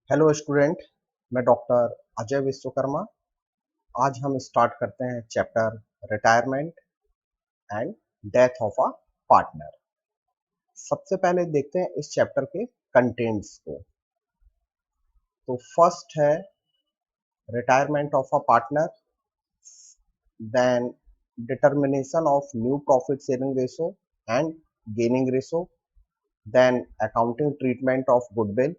Hello student. मैं doctor Ajay Vishwakarma. आज हम स्टार्ट करते हैं chapter retirement and death of a partner. सबसे पहले देखते हैं इस चैप्टर के कंटेंट्स को। तो फर्स्ट है retirement of a partner, then determination of new profit sharing ratio and gaining ratio, then accounting treatment of goodwill,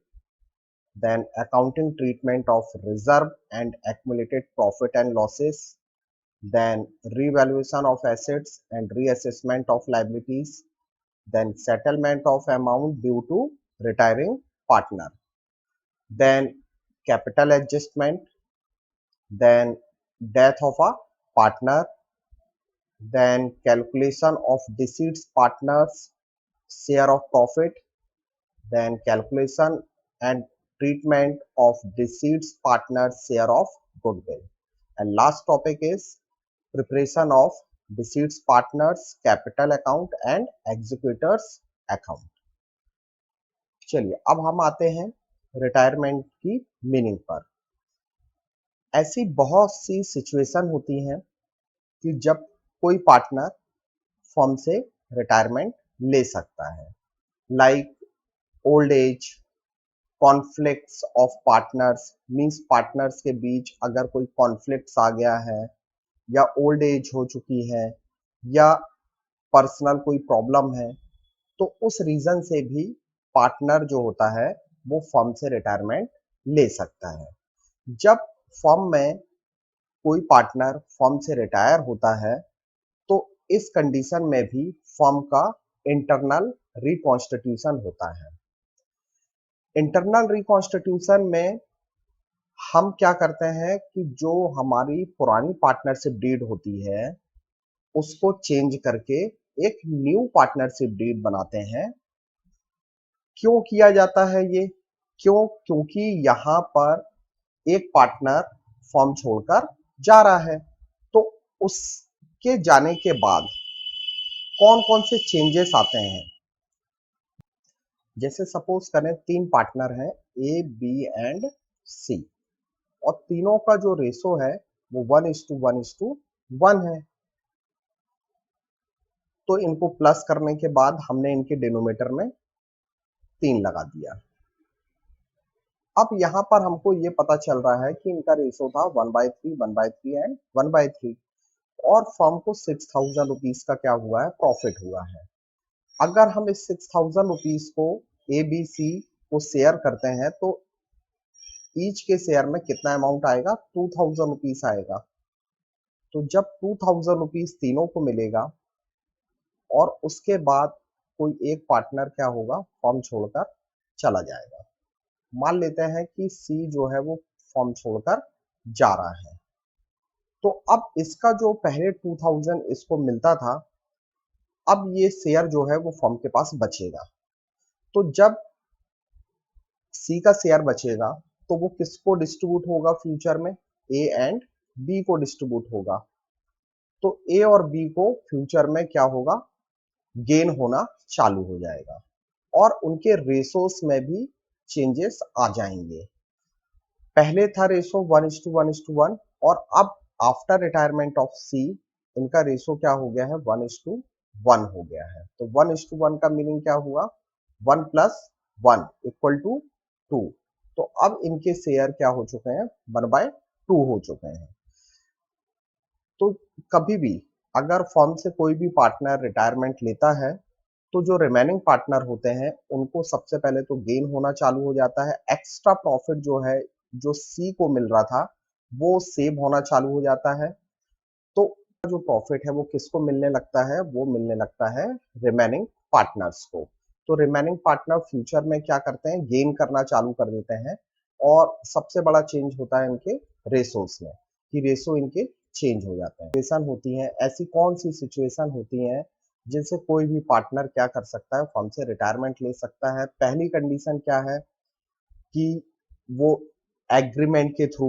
then accounting treatment of reserve and accumulated profit and losses, then revaluation of assets and reassessment of liabilities, then settlement of amount due to retiring partner, then capital adjustment, then death of a partner, then calculation of deceased partner's share of profit, then calculation and treatment of deceased partner's share of goodwill. And last topic is preparation of deceased partners capital account and executors account. चलिए अब हम आते हैं retirement की meaning पर। ऐसी बहुत सी situation होती हैं कि जब कोई पार्टनर फर्म से रिटायरमेंट ले सकता है, like old age, conflicts of partners, means partners के बीच अगर कोई कॉन्फ्लिक्ट्स आ गया है, या ओल्ड एज हो चुकी है, या पर्सनल कोई प्रॉब्लम है, तो उस रीजन से भी पार्टनर जो होता है वो फर्म से रिटायरमेंट ले सकता है। जब फर्म में कोई पार्टनर फर्म से रिटायर होता है तो इस कंडीशन में भी फर्म का इंटरनल रिकॉन्स्टिट्यूशन होता है। इंटरनल रिकॉन्स्टिट्यूशन में हम क्या करते हैं कि जो हमारी पुरानी पार्टनरशिप डीड होती है उसको चेंज करके एक न्यू पार्टनरशिप डीड बनाते हैं। क्यों किया जाता है ये? क्योंकि यहाँ पर एक पार्टनर फर्म छोड़कर जा रहा है, तो उसके जाने के बाद कौन कौन से चेंजेस आते हैं। जैसे सपोज करें 3 पार्टनर हैं, ए बी एंड सी, और तीनों का जो रेशो है वो 1:1:1 है। तो इनको प्लस करने के बाद हमने इनके डिनोमिनेटर में 3 लगा दिया। अब यहाँ पर हमको ये पता चल रहा है कि इनका रेशो था 1/3, 1/3 एंड 1/3, और फर्म को 6,000 रुपीज का क्या हुआ है, प्रॉफिट हुआ है। अगर हम इस 6,000 रुपीज को ए बी सी को शेयर करते हैं तो ईच के शेयर में कितना अमाउंट आएगा, 2,000 रुपीज आएगा। तो जब 2,000 रुपीज तीनों को मिलेगा और उसके बाद कोई एक पार्टनर क्या होगा, फर्म छोड़कर चला जाएगा। मान लेते हैं कि सी जो है वो फर्म छोड़कर जा रहा है, तो अब इसका जो पहले 2,000 इसको मिलता था, अब ये शेयर जो है वो फर्म के पास बचेगा। तो जब सी का शेयर बचेगा तो वो किसको डिस्ट्रीब्यूट होगा फ्यूचर में, ए एंड बी को डिस्ट्रीब्यूट होगा। तो ए और बी को फ्यूचर में क्या होगा, गेन होना चालू हो जाएगा और उनके रेशोस में भी चेंजेस आ जाएंगे। पहले था रेशो 1:1:1, और अब आफ्टर रिटायरमेंट ऑफ सी इनका रेशो क्या हो गया है, 1:1 हो गया है। तो 1:1 का मीनिंग क्या हुआ, 1 + 1 = 2। तो अब इनके शेयर क्या हो चुके हैं, 1/2 हो चुके हैं। तो कभी भी अगर फर्म से कोई भी पार्टनर रिटायरमेंट लेता है तो जो रिमेनिंग पार्टनर होते हैं उनको सबसे पहले तो गेन होना चालू हो जाता है। एक्स्ट्रा प्रॉफिट जो है, जो सी को मिल रहा था, वो सेव होना चालू हो जाता है। तो जो प्रॉफिट है वो किसको मिलने लगता है, वो मिलने लगता है रिमेनिंग पार्टनर्स को। तो रिमेनिंग पार्टनर फ्यूचर में क्या करते हैं, गेन करना चालू कर देते हैं। और सबसे बड़ा चेंज होता है इनके रेशोस में, कि रेशो इनके चेंज हो जाते हैं। सिचुएशन होती है, ऐसी कौन सी सिचुएशन होती है जिनसे कोई भी पार्टनर क्या कर सकता है, फर्म से रिटायरमेंट ले सकता है। पहली कंडीशन क्या है कि वो एग्रीमेंट के थ्रू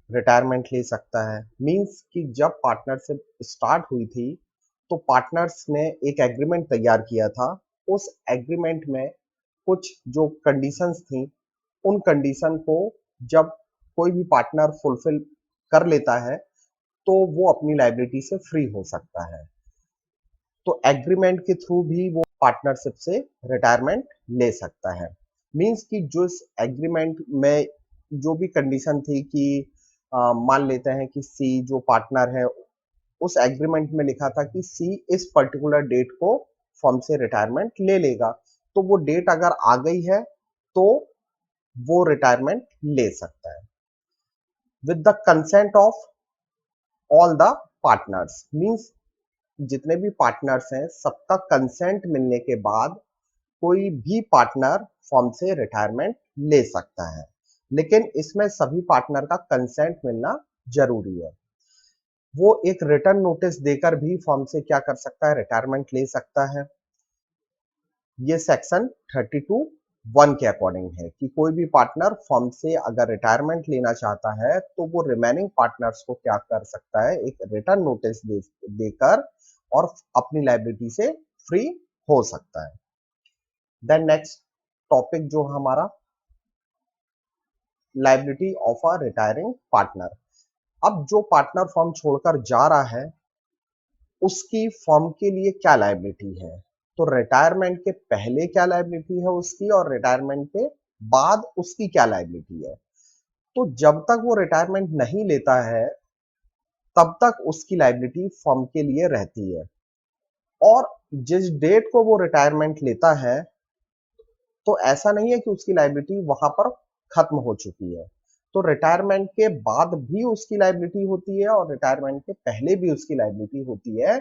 रिटायरमेंट ले सकता है। मींस कि जब पार्टनरशिप स्टार्ट हुई थी तो पार्टनर्स ने एक एग्रीमेंट तैयार किया था। उस एग्रीमेंट में कुछ जो कंडीशंस थी उन कंडीशन को जब कोई भी पार्टनर फुलफिल कर लेता है तो वो अपनी लायबिलिटी से फ्री हो सकता है। तो एग्रीमेंट के थ्रू भी वो पार्टनरशिप से रिटायरमेंट ले सकता है। मींस कि जो इस एग्रीमेंट में जो भी कंडीशन थी कि मान लेते हैं कि सी जो पार्टनर है, उस एग्रीमेंट में लिखा था कि सी इस पर्टिकुलर डेट को फर्म से रिटायरमेंट ले लेगा। तो वो डेट अगर आ गई है तो वो रिटायरमेंट ले सकता है with the consent of all the partners. Means जितने भी पार्टनर्स हैं सबका कंसेंट मिलने के बाद कोई भी पार्टनर फर्म से रिटायरमेंट ले सकता है, लेकिन इसमें सभी पार्टनर का कंसेंट मिलना जरूरी है। वो एक रिटर्न नोटिस देकर भी फर्म से क्या कर सकता है, रिटायरमेंट ले सकता है। ये सेक्शन 32(1) के अकॉर्डिंग है कि कोई भी पार्टनर फर्म से अगर रिटायरमेंट लेना चाहता है तो वो रिमेनिंग पार्टनर्स को क्या कर सकता है, एक रिटर्न नोटिस देकर और अपनी लायबिलिटी से फ्री हो सकता है। देन नेक्स्ट टॉपिक जो हमारा liability of a retiring partner. अब जो पार्टनर फर्म छोड़कर जा रहा है उसकी फर्म के लिए क्या लायबिलिटी है, तो रिटायरमेंट के पहले क्या लायबिलिटी है उसकी और रिटायरमेंट के बाद उसकी क्या लायबिलिटी है। तो जब तक वो रिटायरमेंट नहीं लेता है तब तक उसकी लायबिलिटी फर्म के लिए रहती है, और जिस डेट को वो रिटायरमेंट लेता है तो ऐसा नहीं है कि उसकी लायबिलिटी वहां पर खत्म हो चुकी है। तो रिटायरमेंट के बाद भी उसकी लायबिलिटी होती है और रिटायरमेंट के पहले भी उसकी लायबिलिटी होती है,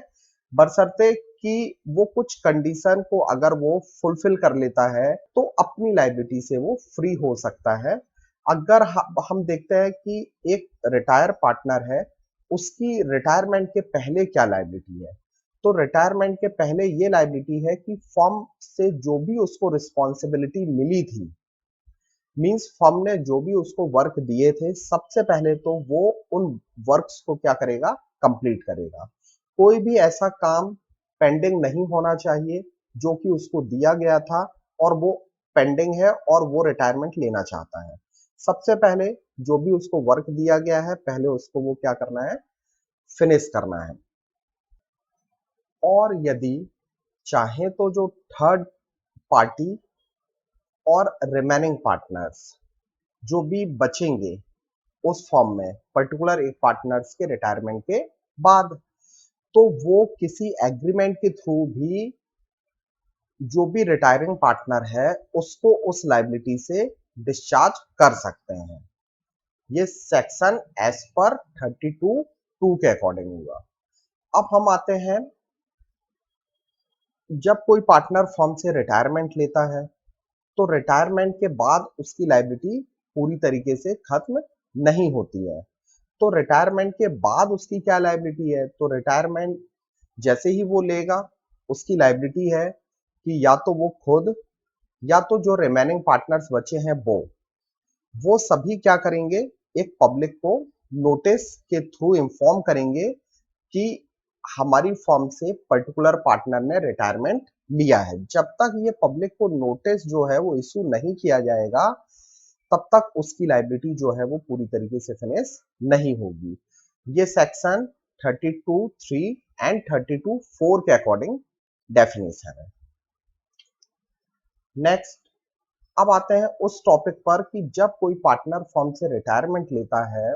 बशर्ते कि वो कुछ कंडीशन को अगर वो फुलफिल कर लेता है तो अपनी लायबिलिटी से वो फ्री हो सकता है। अगर हम देखते हैं कि एक रिटायर पार्टनर है, उसकी रिटायरमेंट के पहले क्या लायबिलिटी है, तो रिटायरमेंट के पहले ये लायबिलिटी है कि फर्म से जो भी उसको रिस्पॉन्सिबिलिटी मिली थी, मींस फर्म ने जो भी उसको वर्क दिए थे, सबसे पहले तो वो उन वर्क्स को क्या करेगा, कंप्लीट करेगा। कोई भी ऐसा काम पेंडिंग नहीं होना चाहिए जो कि उसको दिया गया था और वो पेंडिंग है और वो रिटायरमेंट लेना चाहता है। सबसे पहले जो भी उसको वर्क दिया गया है पहले उसको वो क्या करना है, फिनिश करना है। और यदि चाहे तो जो थर्ड पार्टी और रिमेनिंग पार्टनर्स जो भी बचेंगे उस फॉर्म में पर्टिकुलर एक पार्टनर्स के रिटायरमेंट के बाद, तो वो किसी एग्रीमेंट के थ्रू भी जो भी रिटायरिंग पार्टनर है उसको उस लायबिलिटी से डिस्चार्ज कर सकते हैं। ये सेक्शन एज पर 32(2) के अकॉर्डिंग होगा। अब हम आते हैं, जब कोई पार्टनर फर्म से रिटायरमेंट लेता है तो रिटायरमेंट के बाद उसकी लायबिलिटी पूरी तरीके से खत्म नहीं होती है। तो रिटायरमेंट के बाद उसकी क्या लायबिलिटी है, तो रिटायरमेंट जैसे ही वो लेगा उसकी लायबिलिटी है कि या तो वो खुद या तो जो रिमेनिंग पार्टनर्स बचे हैं वो सभी क्या करेंगे, एक पब्लिक को नोटिस के थ्रू इंफॉर्म करेंगे कि हमारी फर्म से पर्टिकुलर पार्टनर ने रिटायरमेंट लिया है। जब तक ये पब्लिक को नोटिस जो है वो इशू नहीं किया जाएगा तब तक उसकी लायबिलिटी जो है वो पूरी तरीके से फिनिश नहीं होगी। ये सेक्शन 32(3) एंड 32(4) के अकॉर्डिंग डेफिनेशन है। नेक्स्ट, अब आते हैं उस टॉपिक पर कि जब कोई पार्टनर फर्म से रिटायरमेंट लेता है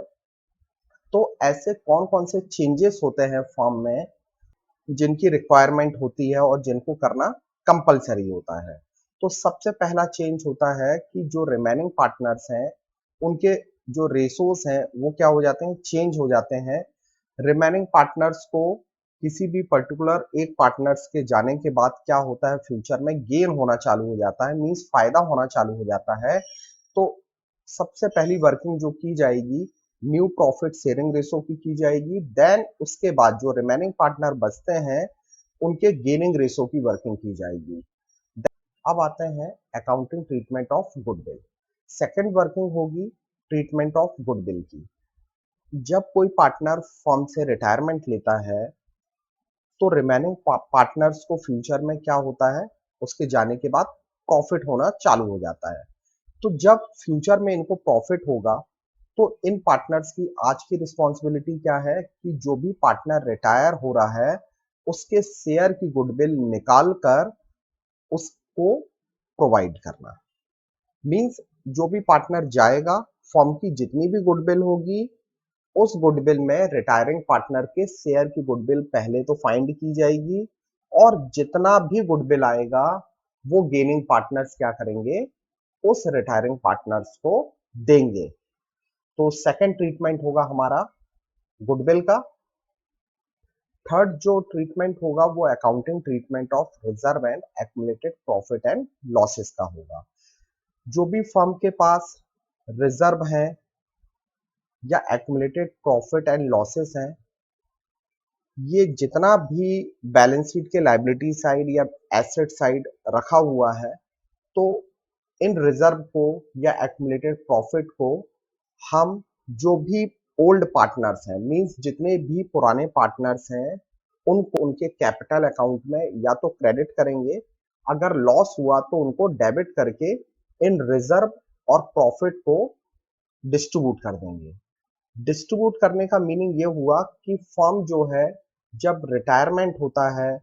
तो ऐसे कौन कौन से चेंजेस होते हैं फर्म में जिनकी रिक्वायरमेंट होती है और जिनको करना कंपलसरी होता है। तो सबसे पहला चेंज होता है कि जो रिमेनिंग पार्टनर्स हैं उनके जो रेशोस हैं वो क्या हो जाते हैं, चेंज हो जाते हैं। रिमेनिंग पार्टनर्स को किसी भी पर्टिकुलर एक पार्टनर्स के जाने के बाद क्या होता है, फ्यूचर में गेन होना चालू हो जाता है, मींस फायदा होना चालू हो जाता है। तो सबसे पहली वर्किंग जो की जाएगी न्यू प्रॉफिट शेयरिंग रेशो की जाएगी। देन उसके बाद जो रिमेनिंग पार्टनर बचते हैं उनके गेनिंग रेशो की वर्किंग की जाएगी। अब आते हैं accounting treatment of goodwill. Second working होगी ट्रीटमेंट ऑफ गुडविल की। जब कोई पार्टनर फर्म से रिटायरमेंट लेता है तो रिमेनिंग पार्टनर्स को फ्यूचर में क्या होता है, उसके जाने के बाद प्रॉफिट होना चालू हो जाता है। तो जब फ्यूचर में इनको प्रॉफिट होगा तो इन पार्टनर्स की आज की रिस्पॉन्सिबिलिटी क्या है कि जो भी पार्टनर रिटायर हो रहा है उसके शेयर की गुडविल निकाल कर उसको प्रोवाइड करना। मींस जो भी पार्टनर जाएगा, फर्म की जितनी भी गुडविल होगी उस गुडविल में रिटायरिंग पार्टनर के शेयर की गुडविल पहले तो फाइंड की जाएगी और जितना भी गुडविल आएगा वो गेनिंग पार्टनर्स क्या करेंगे, उस रिटायरिंग पार्टनर्स को देंगे। तो सेकंड ट्रीटमेंट होगा हमारा गुडविल का। थर्ड जो ट्रीटमेंट होगा वो accounting treatment of reserve and accumulated profit and losses का होगा। जो भी फर्म के पास रिजर्व है या एक्युमुलेटेड प्रॉफिट एंड लॉसेस हैं, ये जितना भी बैलेंस शीट के लायबिलिटी साइड या एसेट साइड रखा हुआ है, तो इन रिजर्व को या एक्युमुलेटेड प्रॉफिट को हम जो भी ओल्ड पार्टनर्स हैं, मींस जितने भी पुराने पार्टनर्स हैं, उनको उनके कैपिटल अकाउंट में या तो क्रेडिट करेंगे, अगर लॉस हुआ तो उनको डेबिट करके इन रिजर्व और प्रॉफिट को डिस्ट्रीब्यूट कर देंगे। डिस्ट्रीब्यूट करने का मीनिंग ये हुआ कि फर्म जो है जब रिटायरमेंट होता है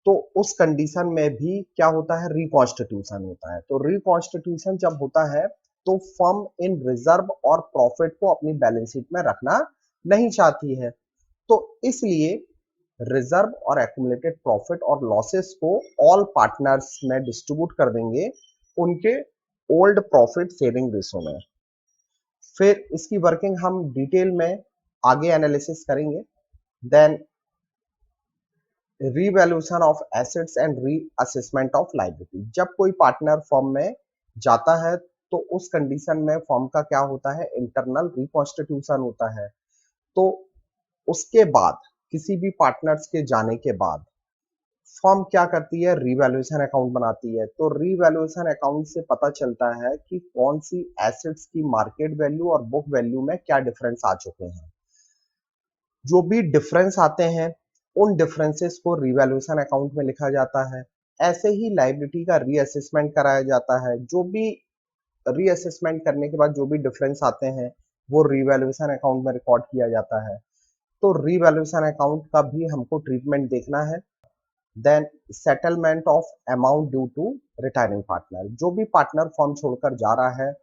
तो उस कंडीशन में भी क्या होता है, रिकॉन्स्टिट्यूशन होता है। तो रिकॉन्स्टिट्यूशन जब होता है तो फर्म इन रिजर्व और प्रॉफिट को अपनी बैलेंस शीट में रखना नहीं चाहती है, तो इसलिए रिजर्व और एक्युमुलेटेड प्रॉफिट और लॉसेस को ऑल पार्टनर्स में डिस्ट्रीब्यूट कर देंगे उनके ओल्ड प्रॉफिट शेयरिंग रेशो में। फिर इसकी वर्किंग हम डिटेल में आगे एनालिसिस करेंगे। Then revaluation of assets and reassessment of liability. जब कोई पार्टनर फर्म में जाता है तो उस कंडीशन में फर्म का क्या होता है, इंटरनल रिकॉन्स्टिट्यूशन होता है। तो उसके बाद किसी भी पार्टनर्स के जाने के बाद फर्म क्या करती है, रीवैल्यूएशन अकाउंट बनाती है। तो रीवैल्यूएशन अकाउंट से पता चलता है कि कौन सी एसेट्स की मार्केट वैल्यू और बुक वैल्यू में क्या डिफरेंस आ चुके हैं। जो भी डिफरेंस आते हैं उन डिफरेंसेस को रीवैल्यूएशन अकाउंट में लिखा जाता है। ऐसे ही लायबिलिटी का रीअसेसमेंट कराया जाता है। जो भी रीअसेसमेंट करने के बाद जो भी डिफरेंस आते हैं वो रीवैल्यूएशन अकाउंट में रिकॉर्ड किया जाता है। तो रीवैल्यूएशन अकाउंट का भी हमको ट्रीटमेंट देखना है। Then settlement of amount due to retiring partner. जो भी पार्टनर फर्म छोड़कर जा रहा है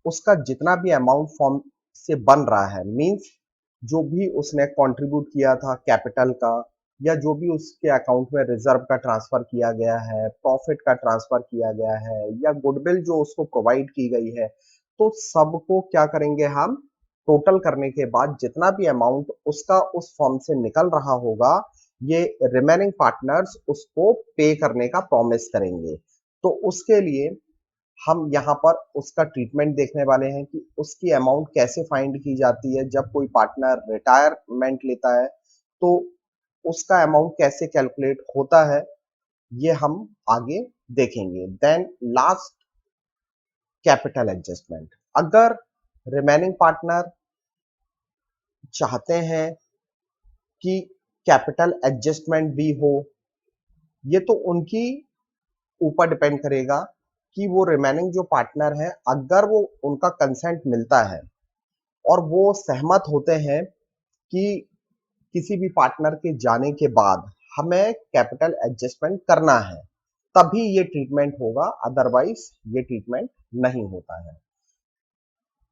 उसका जितना भी अमाउंट फर्म से बन रहा है, मींस जो भी उसने कंट्रीब्यूट किया था कैपिटल का या जो भी उसके अकाउंट में रिजर्व का ट्रांसफर किया गया है, प्रॉफिट का ट्रांसफर किया गया है या गुडविल जो उसको प्रोवाइड की गई है, तो सबको क्या करेंगे हम, टोटल करने के बाद जितना भी अमाउंट उसका उस फर्म से निकल रहा होगा ये रिमेनिंग पार्टनर्स उसको पे करने का प्रॉमिस करेंगे। तो उसके लिए हम यहाँ पर उसका ट्रीटमेंट देखने वाले हैं कि उसकी अमाउंट कैसे फाइंड की जाती है। जब कोई पार्टनर रिटायरमेंट लेता है तो उसका अमाउंट कैसे कैलकुलेट होता है, ये हम आगे देखेंगे। Then last, capital adjustment. अगर रिमेनिंग पार्टनर चाहते हैं कि कैपिटल एडजस्टमेंट भी हो, ये तो उनकी ऊपर डिपेंड करेगा कि वो रिमेनिंग जो पार्टनर है अगर वो उनका कंसेंट मिलता है और वो सहमत होते हैं कि किसी भी पार्टनर के जाने के बाद हमें कैपिटल एडजस्टमेंट करना है, तभी ये ट्रीटमेंट होगा, अदरवाइज ये ट्रीटमेंट नहीं होता है।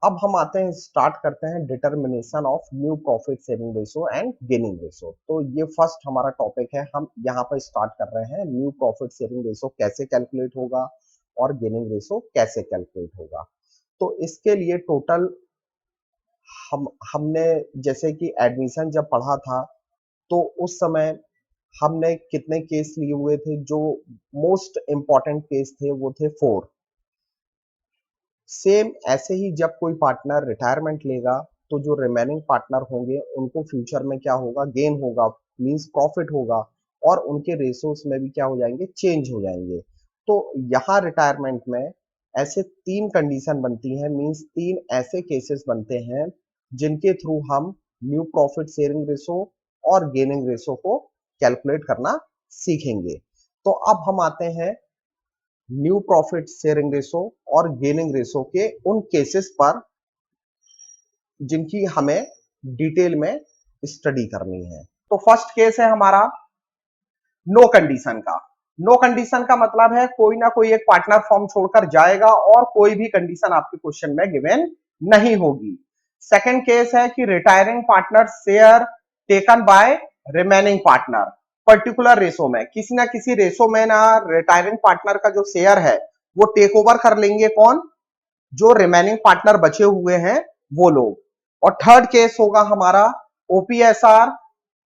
अब हम आते हैं, स्टार्ट करते हैं determination of new profit sharing ratio and gaining ratio. तो ये फर्स्ट हमारा टॉपिक है। हम यहाँ पर स्टार्ट कर रहे हैं न्यू प्रॉफिट शेयरिंग रेशो कैसे कैलकुलेट होगा और गेनिंग रेशो कैसे कैलकुलेट होगा। तो इसके लिए टोटल हमने जैसे कि एडमिशन जब पढ़ा था तो उस समय हमने कितने केस लिए हुए थे, जो मोस्ट इंपॉर्टेंट केस थे वो थे 4। सेम ऐसे ही जब कोई पार्टनर रिटायरमेंट लेगा तो जो रिमेनिंग पार्टनर होंगे उनको फ्यूचर में क्या होगा, गेन होगा, मींस प्रॉफिट होगा और उनके रेशोस में भी क्या हो जाएंगे, चेंज हो जाएंगे। तो यहाँ रिटायरमेंट में ऐसे 3 कंडीशन बनती हैं, मींस 3 ऐसे केसेस बनते हैं जिनके थ्रू हम न्यू प्रॉफिट शेयरिंग रेशो और गेनिंग रेशो को कैलकुलेट करना सीखेंगे। तो अब हम आते हैं न्यू प्रॉफिट शेयरिंग रेशो और गेनिंग रेशो के उन केसेस पर जिनकी हमें डिटेल में स्टडी करनी है। तो फर्स्ट केस है हमारा नो कंडीशन का। नो कंडीशन का मतलब है कोई ना कोई एक पार्टनर फॉर्म छोड़कर जाएगा और कोई भी कंडीशन आपके क्वेश्चन में गिवन नहीं होगी। सेकंड केस है कि retiring partner share taken bye remaining partner particular ratio में, किसी ना किसी रेशो में ना रिटायरिंग पार्टनर का जो शेयर है वो टेक ओवर कर लेंगे कौन, जो रिमेनिंग पार्टनर बचे हुए हैं वो लोग। और थर्ड केस होगा हमारा ओपीएसआर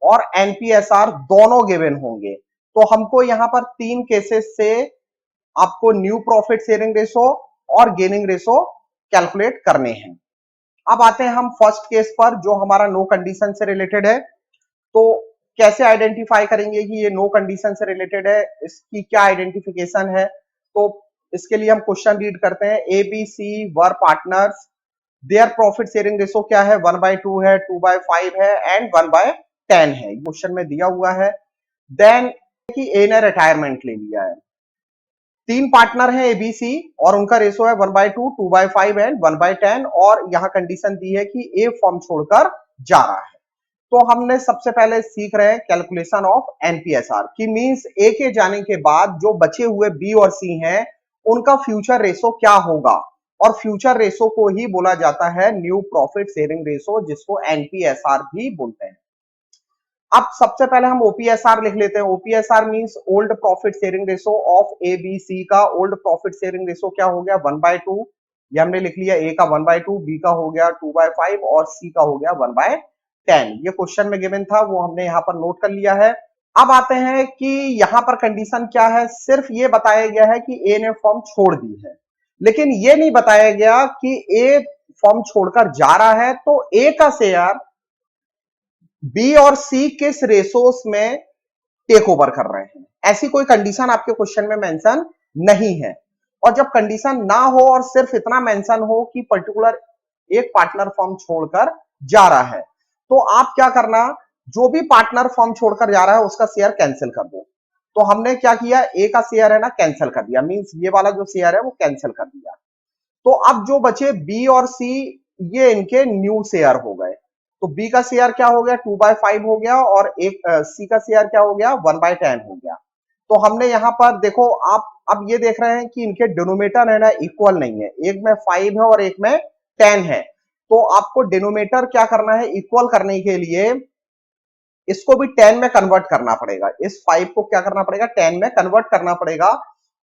और एनपीएसआर दोनों गिवन होंगे। तो हमको यहां पर तीन केसेस से आपको न्यू प्रॉफिट शेयरिंग रेशो और गेनिंग रेशो कैलकुलेट करने हैं। अब आते हैं हम फर्स्ट केस पर जो हमारा नो कंडीशन से रिलेटेड है। तो कैसे आइडेंटिफाई करेंगे कि ये नो कंडीशन से रिलेटेड है, इसकी क्या आइडेंटिफिकेशन है। तो इसके लिए हम क्वेश्चन रीड करते हैं। A B C were partners, their profit sharing ratio क्या है, 1/2 है, 2/5 है एंड 1/10 है, क्वेश्चन में दिया हुआ है। देन कि ए ने रिटायरमेंट ले लिया है, तीन पार्टनर है एबीसी और उनका रेशो है 1/2, 2/5 एंड 1/10 और यहां कंडीशन दी है कि ए फॉर्म छोड़कर जा रहा है। तो हमने सबसे पहले सीख रहे हैं कैलकुलेशन ऑफ एनपीएसआर की, मींस ए के जाने के बाद जो बचे हुए बी और सी हैं उनका फ्यूचर रेशो क्या होगा, और फ्यूचर रेशो को ही बोला जाता है न्यू प्रॉफिट शेयरिंग रेशो, जिसको एनपीएसआर भी बोलते हैं। अब सबसे पहले हम ओपीएसआर लिख लेते हैं। OPSR means old profit sharing ratio of A B C का ओल्ड प्रॉफिट शेयरिंग रेशो क्या हो गया, 1/2। ये हमने लिख लिया, ए का 1/2, बी का हो गया 2/5 और सी का हो गया 1/10। ये क्वेश्चन में गिवन था, वो हमने यहाँ पर नोट कर लिया है। अब आते हैं कि यहाँ पर कंडीशन क्या है, सिर्फ ये बताया गया है कि ए ने फॉर्म छोड़ दी है, लेकिन ये नहीं बताया गया कि ए फॉर्म छोड़कर जा रहा है तो ए का शेयर बी और सी किस रेशोस में टेक ओवर कर रहे हैं। ऐसी कोई कंडीशन आपके क्वेश्चन में मेंशन नहीं है। और जब कंडीशन ना हो और सिर्फ इतना मेंशन हो कि पर्टिकुलर एक पार्टनर फॉर्म छोड़कर जा रहा है, तो आप क्या करना, जो भी पार्टनर फॉर्म छोड़कर जा रहा है उसका शेयर कैंसिल कर दो। तो हमने क्या किया, ए का शेयर है ना कैंसिल कर दिया, मींस ये वाला जो शेयर है वो कैंसिल कर दिया। तो अब जो बचे बी और सी, ये इनके न्यू शेयर हो गए। तो बी का शेयर क्या हो गया, 2/5 हो गया और एक सी का शेयर क्या हो गया, 1/10 हो गया। तो हमने यहां पर देखो, आप अब ये देख रहे हैं कि इनके डिनोमिनेटर है ना इक्वल नहीं है, एक में 5 है और एक में 10 है। तो आपको डिनोमिनेटर क्या करना है, इक्वल करने के लिए इसको भी 10 में कन्वर्ट करना पड़ेगा। इस 5 को क्या करना पड़ेगा, 10 में कन्वर्ट करना पड़ेगा।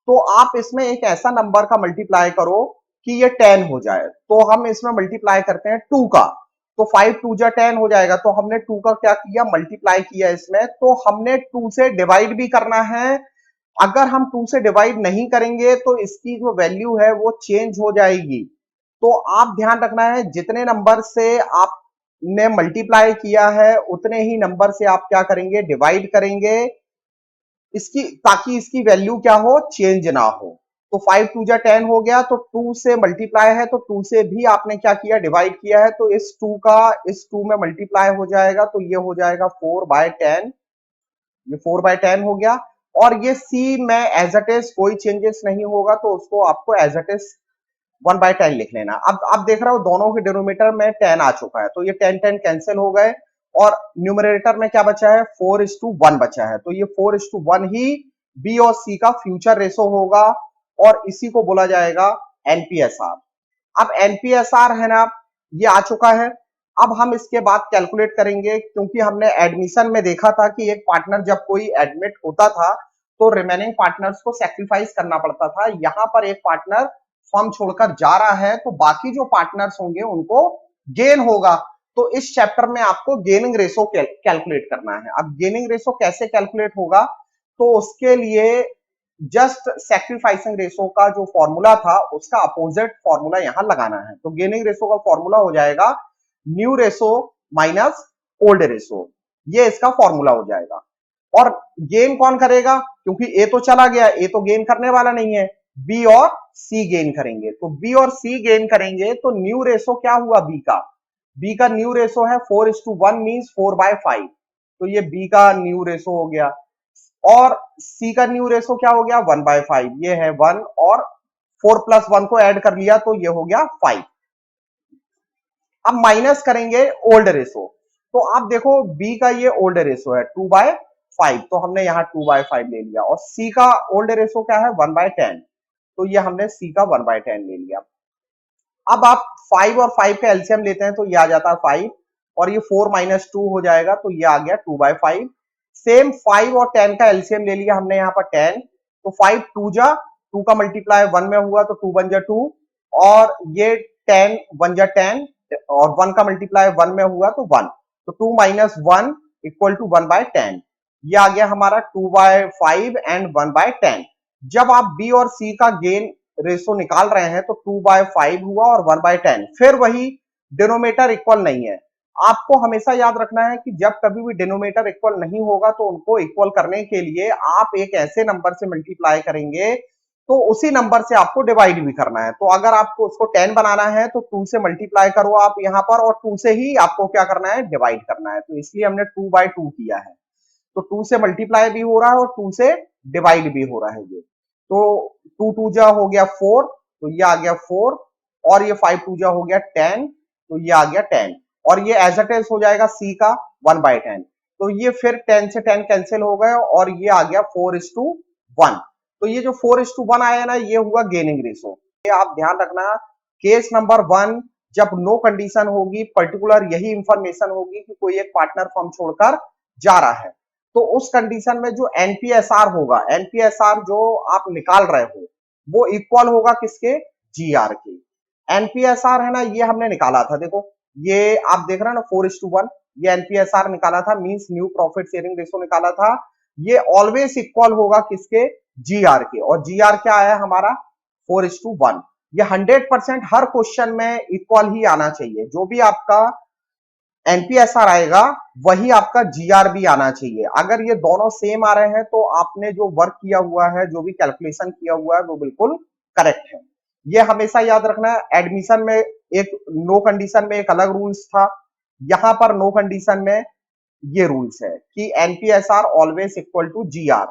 तो आप इसमें एक ऐसा नंबर का मल्टीप्लाई करो कि ये 10 हो जाए। तो हम इसमें मल्टीप्लाई करते हैं 2 का, तो 5 2 जा 10 हो जाएगा। तो हमने 2 का क्या किया, मल्टीप्लाई किया इसमें। तो हमने 2 से डिवाइड भी करना है। अगर हम 2 से डिवाइड नहीं करेंगे तो इसकी जो वैल्यू है वो चेंज हो जाएगी। तो आप ध्यान रखना है, जितने नंबर से आपने मल्टीप्लाई किया है उतने ही नंबर से आप क्या करेंगे, डिवाइड करेंगे, इसकी ताकि इसकी वैल्यू क्या हो, चेंज ना हो। तो 5 2 जा 10 हो गया, तो 2 से मल्टीप्लाई है तो 2 से भी आपने क्या किया, डिवाइड किया है। तो इस 2 का इस 2 में मल्टीप्लाई हो जाएगा, तो ये हो जाएगा 4/10, ये 4/10 हो गया। और ये सी में एज इट इज कोई चेंजेस नहीं होगा, तो उसको आपको एज इट इज 1/10 लिख लेना। अब आप देख रहे हो दोनों के डिनोमिनेटर में 10 आ चुका है, तो ये 10 10 कैंसिल हो गए और न्यूमरेटर में क्या बचा है, 4:1 बचा है। तो ये 4:1 ही बी और सी का फ्यूचर रेशो होगा और इसी को बोला जाएगा एनपीएसआर। अब एनपीएसआर है ना, ये आ चुका है। अब हम इसके बाद कैलकुलेट करेंगे, क्योंकि हमने एडमिशन में देखा था कि एक पार्टनर जब कोई एडमिट होता था तो रिमेनिंग पार्टनर्स को सैक्रिफाइस करना पड़ता था। यहां पर एक पार्टनर फर्म छोड़कर जा रहा है तो बाकी जो पार्टनर्स होंगे उनको गेन होगा। तो इस चैप्टर में आपको गेनिंग रेशो कैलकुलेट करना है। अब गेनिंग रेशो कैसे कैलकुलेट होगा, तो उसके लिए जस्ट सैक्रिफाइसिंग रेशो का जो फॉर्मूला था उसका अपोजिट फॉर्मूला यहां लगाना है। तो गेनिंग रेशो का फॉर्मूला हो जाएगा new ratio minus old ratio, ये इसका फॉर्मूला हो जाएगा। और गेन कौन करेगा, क्योंकि ए तो चला गया, ए तो गेन करने वाला नहीं है, बी और सी गेन करेंगे। तो बी और सी गेन करेंगे तो न्यू रेशो क्या हुआ बी का, बी का न्यू रेशो है 4:1 मींस 4/5। तो ये बी का न्यू रेशो हो गया। और सी का न्यू रेशो क्या हो गया 1/5, ये है 1 और 4 प्लस 1 को ऐड कर लिया तो ये हो गया 5। अब माइनस करेंगे ओल्ड रेशो, तो आप देखो बी का ये ओल्ड रेशो है 2/5, तो हमने यहाँ 2/5 ले लिया, और सी का ओल्ड रेशो क्या है 1/10, तो ये हमने सी का 1/10 ले लिया। अब आप 5 और 5 का एलसीएम लेते हैं तो ये आ जाता है 5, और ये 4 माइनस 2 हो जाएगा तो ये आ गया 2/5। सेम 5 और 10 का एलसीएम ले लिया हमने यहाँ पर 10, तो 5 2 जा 2 का मल्टीप्लाई 1 में हुआ तो 2 बन जा 2, और ये 10 1 जा 10, और 1 का मल्टीप्लाई 1 में हुआ तो 1, तो 2 माइनस 1 इक्वल टू 1/10। ये आ गया हमारा 2/5 एंड 1/10। जब आप बी और सी का गेन रेशो निकाल रहे हैं तो 2/5 हुआ और 1/10, फिर वही डिनोमीटर इक्वल नहीं है। आपको हमेशा याद रखना है कि जब कभी भी डिनोमीटर इक्वल नहीं होगा तो उनको इक्वल करने के लिए आप एक ऐसे नंबर से मल्टीप्लाई करेंगे तो उसी नंबर से आपको डिवाइड भी करना है। तो अगर आपको उसको 10 बनाना है तो 2 से मल्टीप्लाई करो आप यहाँ पर, और 2 से ही आपको क्या करना है डिवाइड करना है, तो इसलिए हमने 2/2 किया है। तो 2 से मल्टीप्लाई भी हो रहा है और 2 से डिवाइड भी हो रहा है ये, तो 2 2 जा हो गया 4, तो ये आ गया 4, और ये 5 2 जा हो गया 10, तो ये आ गया 10, और ये एज इट इज हो जाएगा सी का 1/10, तो ये फिर 10 से 10 कैंसिल हो गए और ये आ गया 4:1। तो ये जो 4:1 आया ना ये हुआ गेनिंग रेशो। ये आप ध्यान रखना, केस नंबर 1 जब नो कंडीशन होगी, पर्टिकुलर यही इंफॉर्मेशन होगी कि कोई एक पार्टनर फर्म छोड़कर जा रहा है, तो उस कंडीशन में जो एनपीएसआर होगा, एनपीएसआर जो आप निकाल रहे हो वो इक्वल होगा किसके, जीआर के। एनपीएसआर है ना ये हमने निकाला था, देखो ये आप देख रहे हैं ना 4:1, ये एनपीएसआर निकाला था, means new profit sharing ratio निकाला था। ये ऑलवेज इक्वल होगा किसके, जीआर के, और जीआर क्या आया हमारा 4:1। ये 100% हर क्वेश्चन में इक्वल ही आना चाहिए, जो भी आपका एनपीएसआर आएगा वही आपका जीआर भी आना चाहिए। अगर ये दोनों सेम आ रहे हैं तो आपने जो वर्क किया हुआ है, जो भी कैलकुलेशन किया हुआ है वो बिल्कुल करेक्ट है। ये हमेशा याद रखना है। एडमिशन में एक नो कंडीशन में एक अलग रूल्स था, यहां पर नो कंडीशन में ये रूल्स है कि NPSR always equal to GR,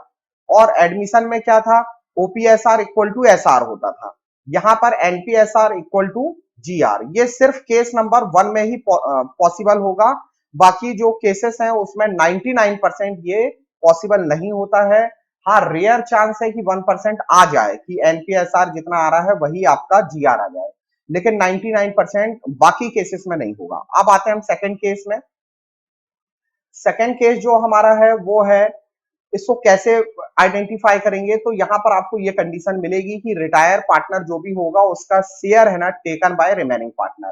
और एडमिशन में क्या था, ओपीएसआर इक्वल टू एसआर होता था, यहां पर एनपीएसआर इक्वल टू जीआर। ये सिर्फ केस नंबर 1 में ही पॉसिबल होगा, बाकी जो केसेस हैं उसमें 99% ये पॉसिबल नहीं होता है। हाँ, रेयर चांस है कि 1% आ जाए कि एनपीएसआर जितना आ रहा है वही आपका जीआर आ जाए, लेकिन 99% बाकी केसेस में नहीं होगा। अब आते हैं हम सेकंड केस में। सेकंड केस जो हमारा है वो है, इसको कैसे आइडेंटिफाई करेंगे, तो यहां पर आपको ये कंडीशन मिलेगी कि रिटायर पार्टनर जो भी होगा उसका शेयर है ना टेकन बाय रिमेनिंग पार्टनर।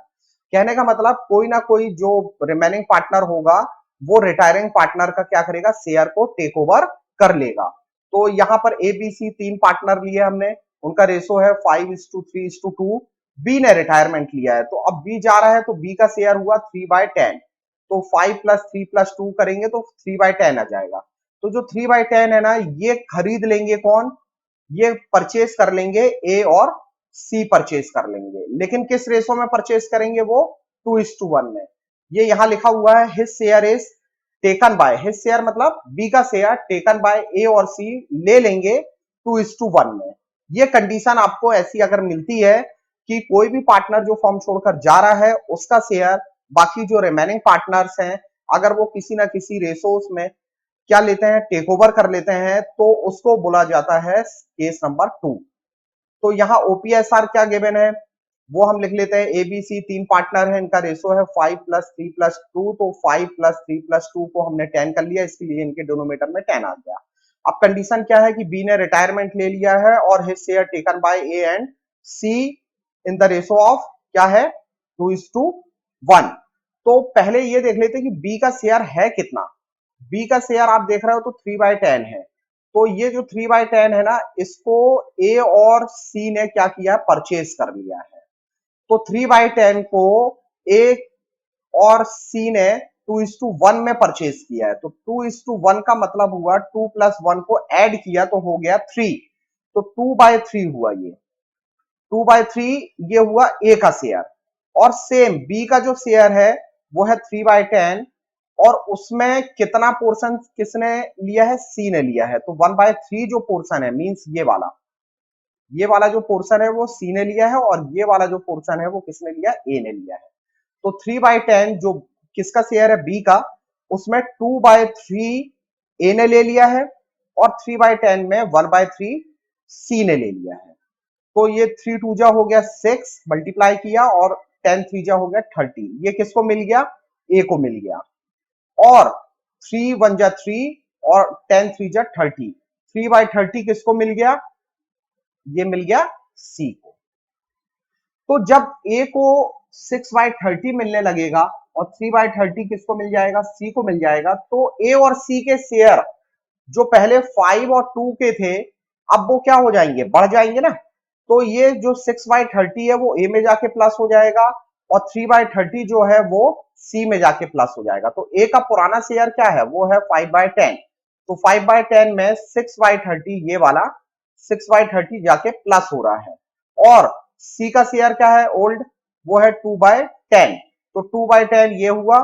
कहने का मतलब कोई ना कोई जो रिमेनिंग पार्टनर होगा वो रिटायरिंग पार्टनर का क्या करेगा, शेयर को टेक ओवर कर लेगा। तो यहां पर ए बी सी 3 पार्टनर लिए हमने, उनका रेशो है 5:3:2। बी ने रिटायरमेंट लिया है, तो अब बी जा रहा है तो बी का शेयर हुआ 3/10, तो 5 + 3 + 2 करेंगे तो 3/10 आ जाएगा। तो जो 3/10 है ना ये खरीद लेंगे कौन, ये परचेस कर लेंगे ए और सी परचेस कर लेंगे, लेकिन किस रेशो में परचेस करेंगे, वो 2:1 में। ये यहां लिखा हुआ है his share is taken by, his share मतलब बी का शेयर टेकन बाय ए और सी ले लेंगे 2:1 में। ये कंडीशन आपको ऐसी अगर मिलती है कि कोई भी पार्टनर जो फर्म छोड़कर जा रहा है उसका शेयर बाकी जो रिमेनिंग पार्टनर्स हैं अगर वो किसी ना किसी रेशोस में क्या लेते हैं, टेक ओवर कर लेते हैं, तो उसको बोला जाता है केस नंबर 2। तो यहाँ ओपीएसआर क्या गिवन है वो हम लिख लेते हैं, एबीसी 3 पार्टनर है, इनका रेशो है 5 + 3 + 2, तो 5 + 3 + 2 को हमने 10 कर लिया, इसके लिए इनके डिनोमिनेटर में 10 आ गया। अब कंडीशन क्या है कि बी ने रिटायरमेंट ले लिया है और his share taken by A and C in the ratio of क्या है 2:1। तो पहले ये देख लेते हैं कि बी का शेयर है कितना। बी का शेयर आप देख रहे हो तो 3/10 है, तो ये जो 3/10 है ना इसको ए और सी ने क्या किया, परचेज कर लिया है। तो 3/10 को ए और सी ने 2:1 में परचेज किया है, तो 2:1 का मतलब हुआ 2 + 1 को ऐड किया तो हो गया 3, तो 2/3 हुआ ये 2/3, ये हुआ ए का शेयर। और सेम बी का जो शेयर है वो है 3/10, और उसमें कितना पोर्शन किसने लिया है, सी ने लिया है। तो 1/3 जो पोर्शन है मींस ये वाला जो पोर्शन है वो सी ने लिया है और ये वाला जो पोर्शन है वो किसने लिया, ए ने लिया है। तो 3/10 जो किसका शेयर है, बी का, उसमें 2/3 ए ने ले लिया है और 3/10 में 1/3 सी ने ले लिया है। तो ये 3 2 जा हो गया 6 मल्टीप्लाई किया और 10 3 जा हो गया 30। ये किसको मिल गया, ए को मिल गया। और 3 1 जा 3 और 10 3 जा 30। 3/30 किसको मिल गया, ये मिल गया सी को। तो जब ए को 6/30 मिलने लगेगा और 3/30 किसको मिल जाएगा, सी को मिल जाएगा, तो ए और सी के शेयर जो पहले 5 और 2 के थे अब वो क्या हो जाएंगे, बढ़ जाएंगे ना। तो ये जो 6/30 है वो ए में जाके प्लस हो जाएगा और 3/30 जो है वो सी में जाके प्लस हो जाएगा। तो ए का पुराना शेयर क्या है, वो है 5/10। तो 5/10 में 6/30 ये वाला 6/30 जाके प्लस हो रहा है और सी का शेयर क्या है ओल्ड, वो है 2/10। तो 2/10 ये हुआ,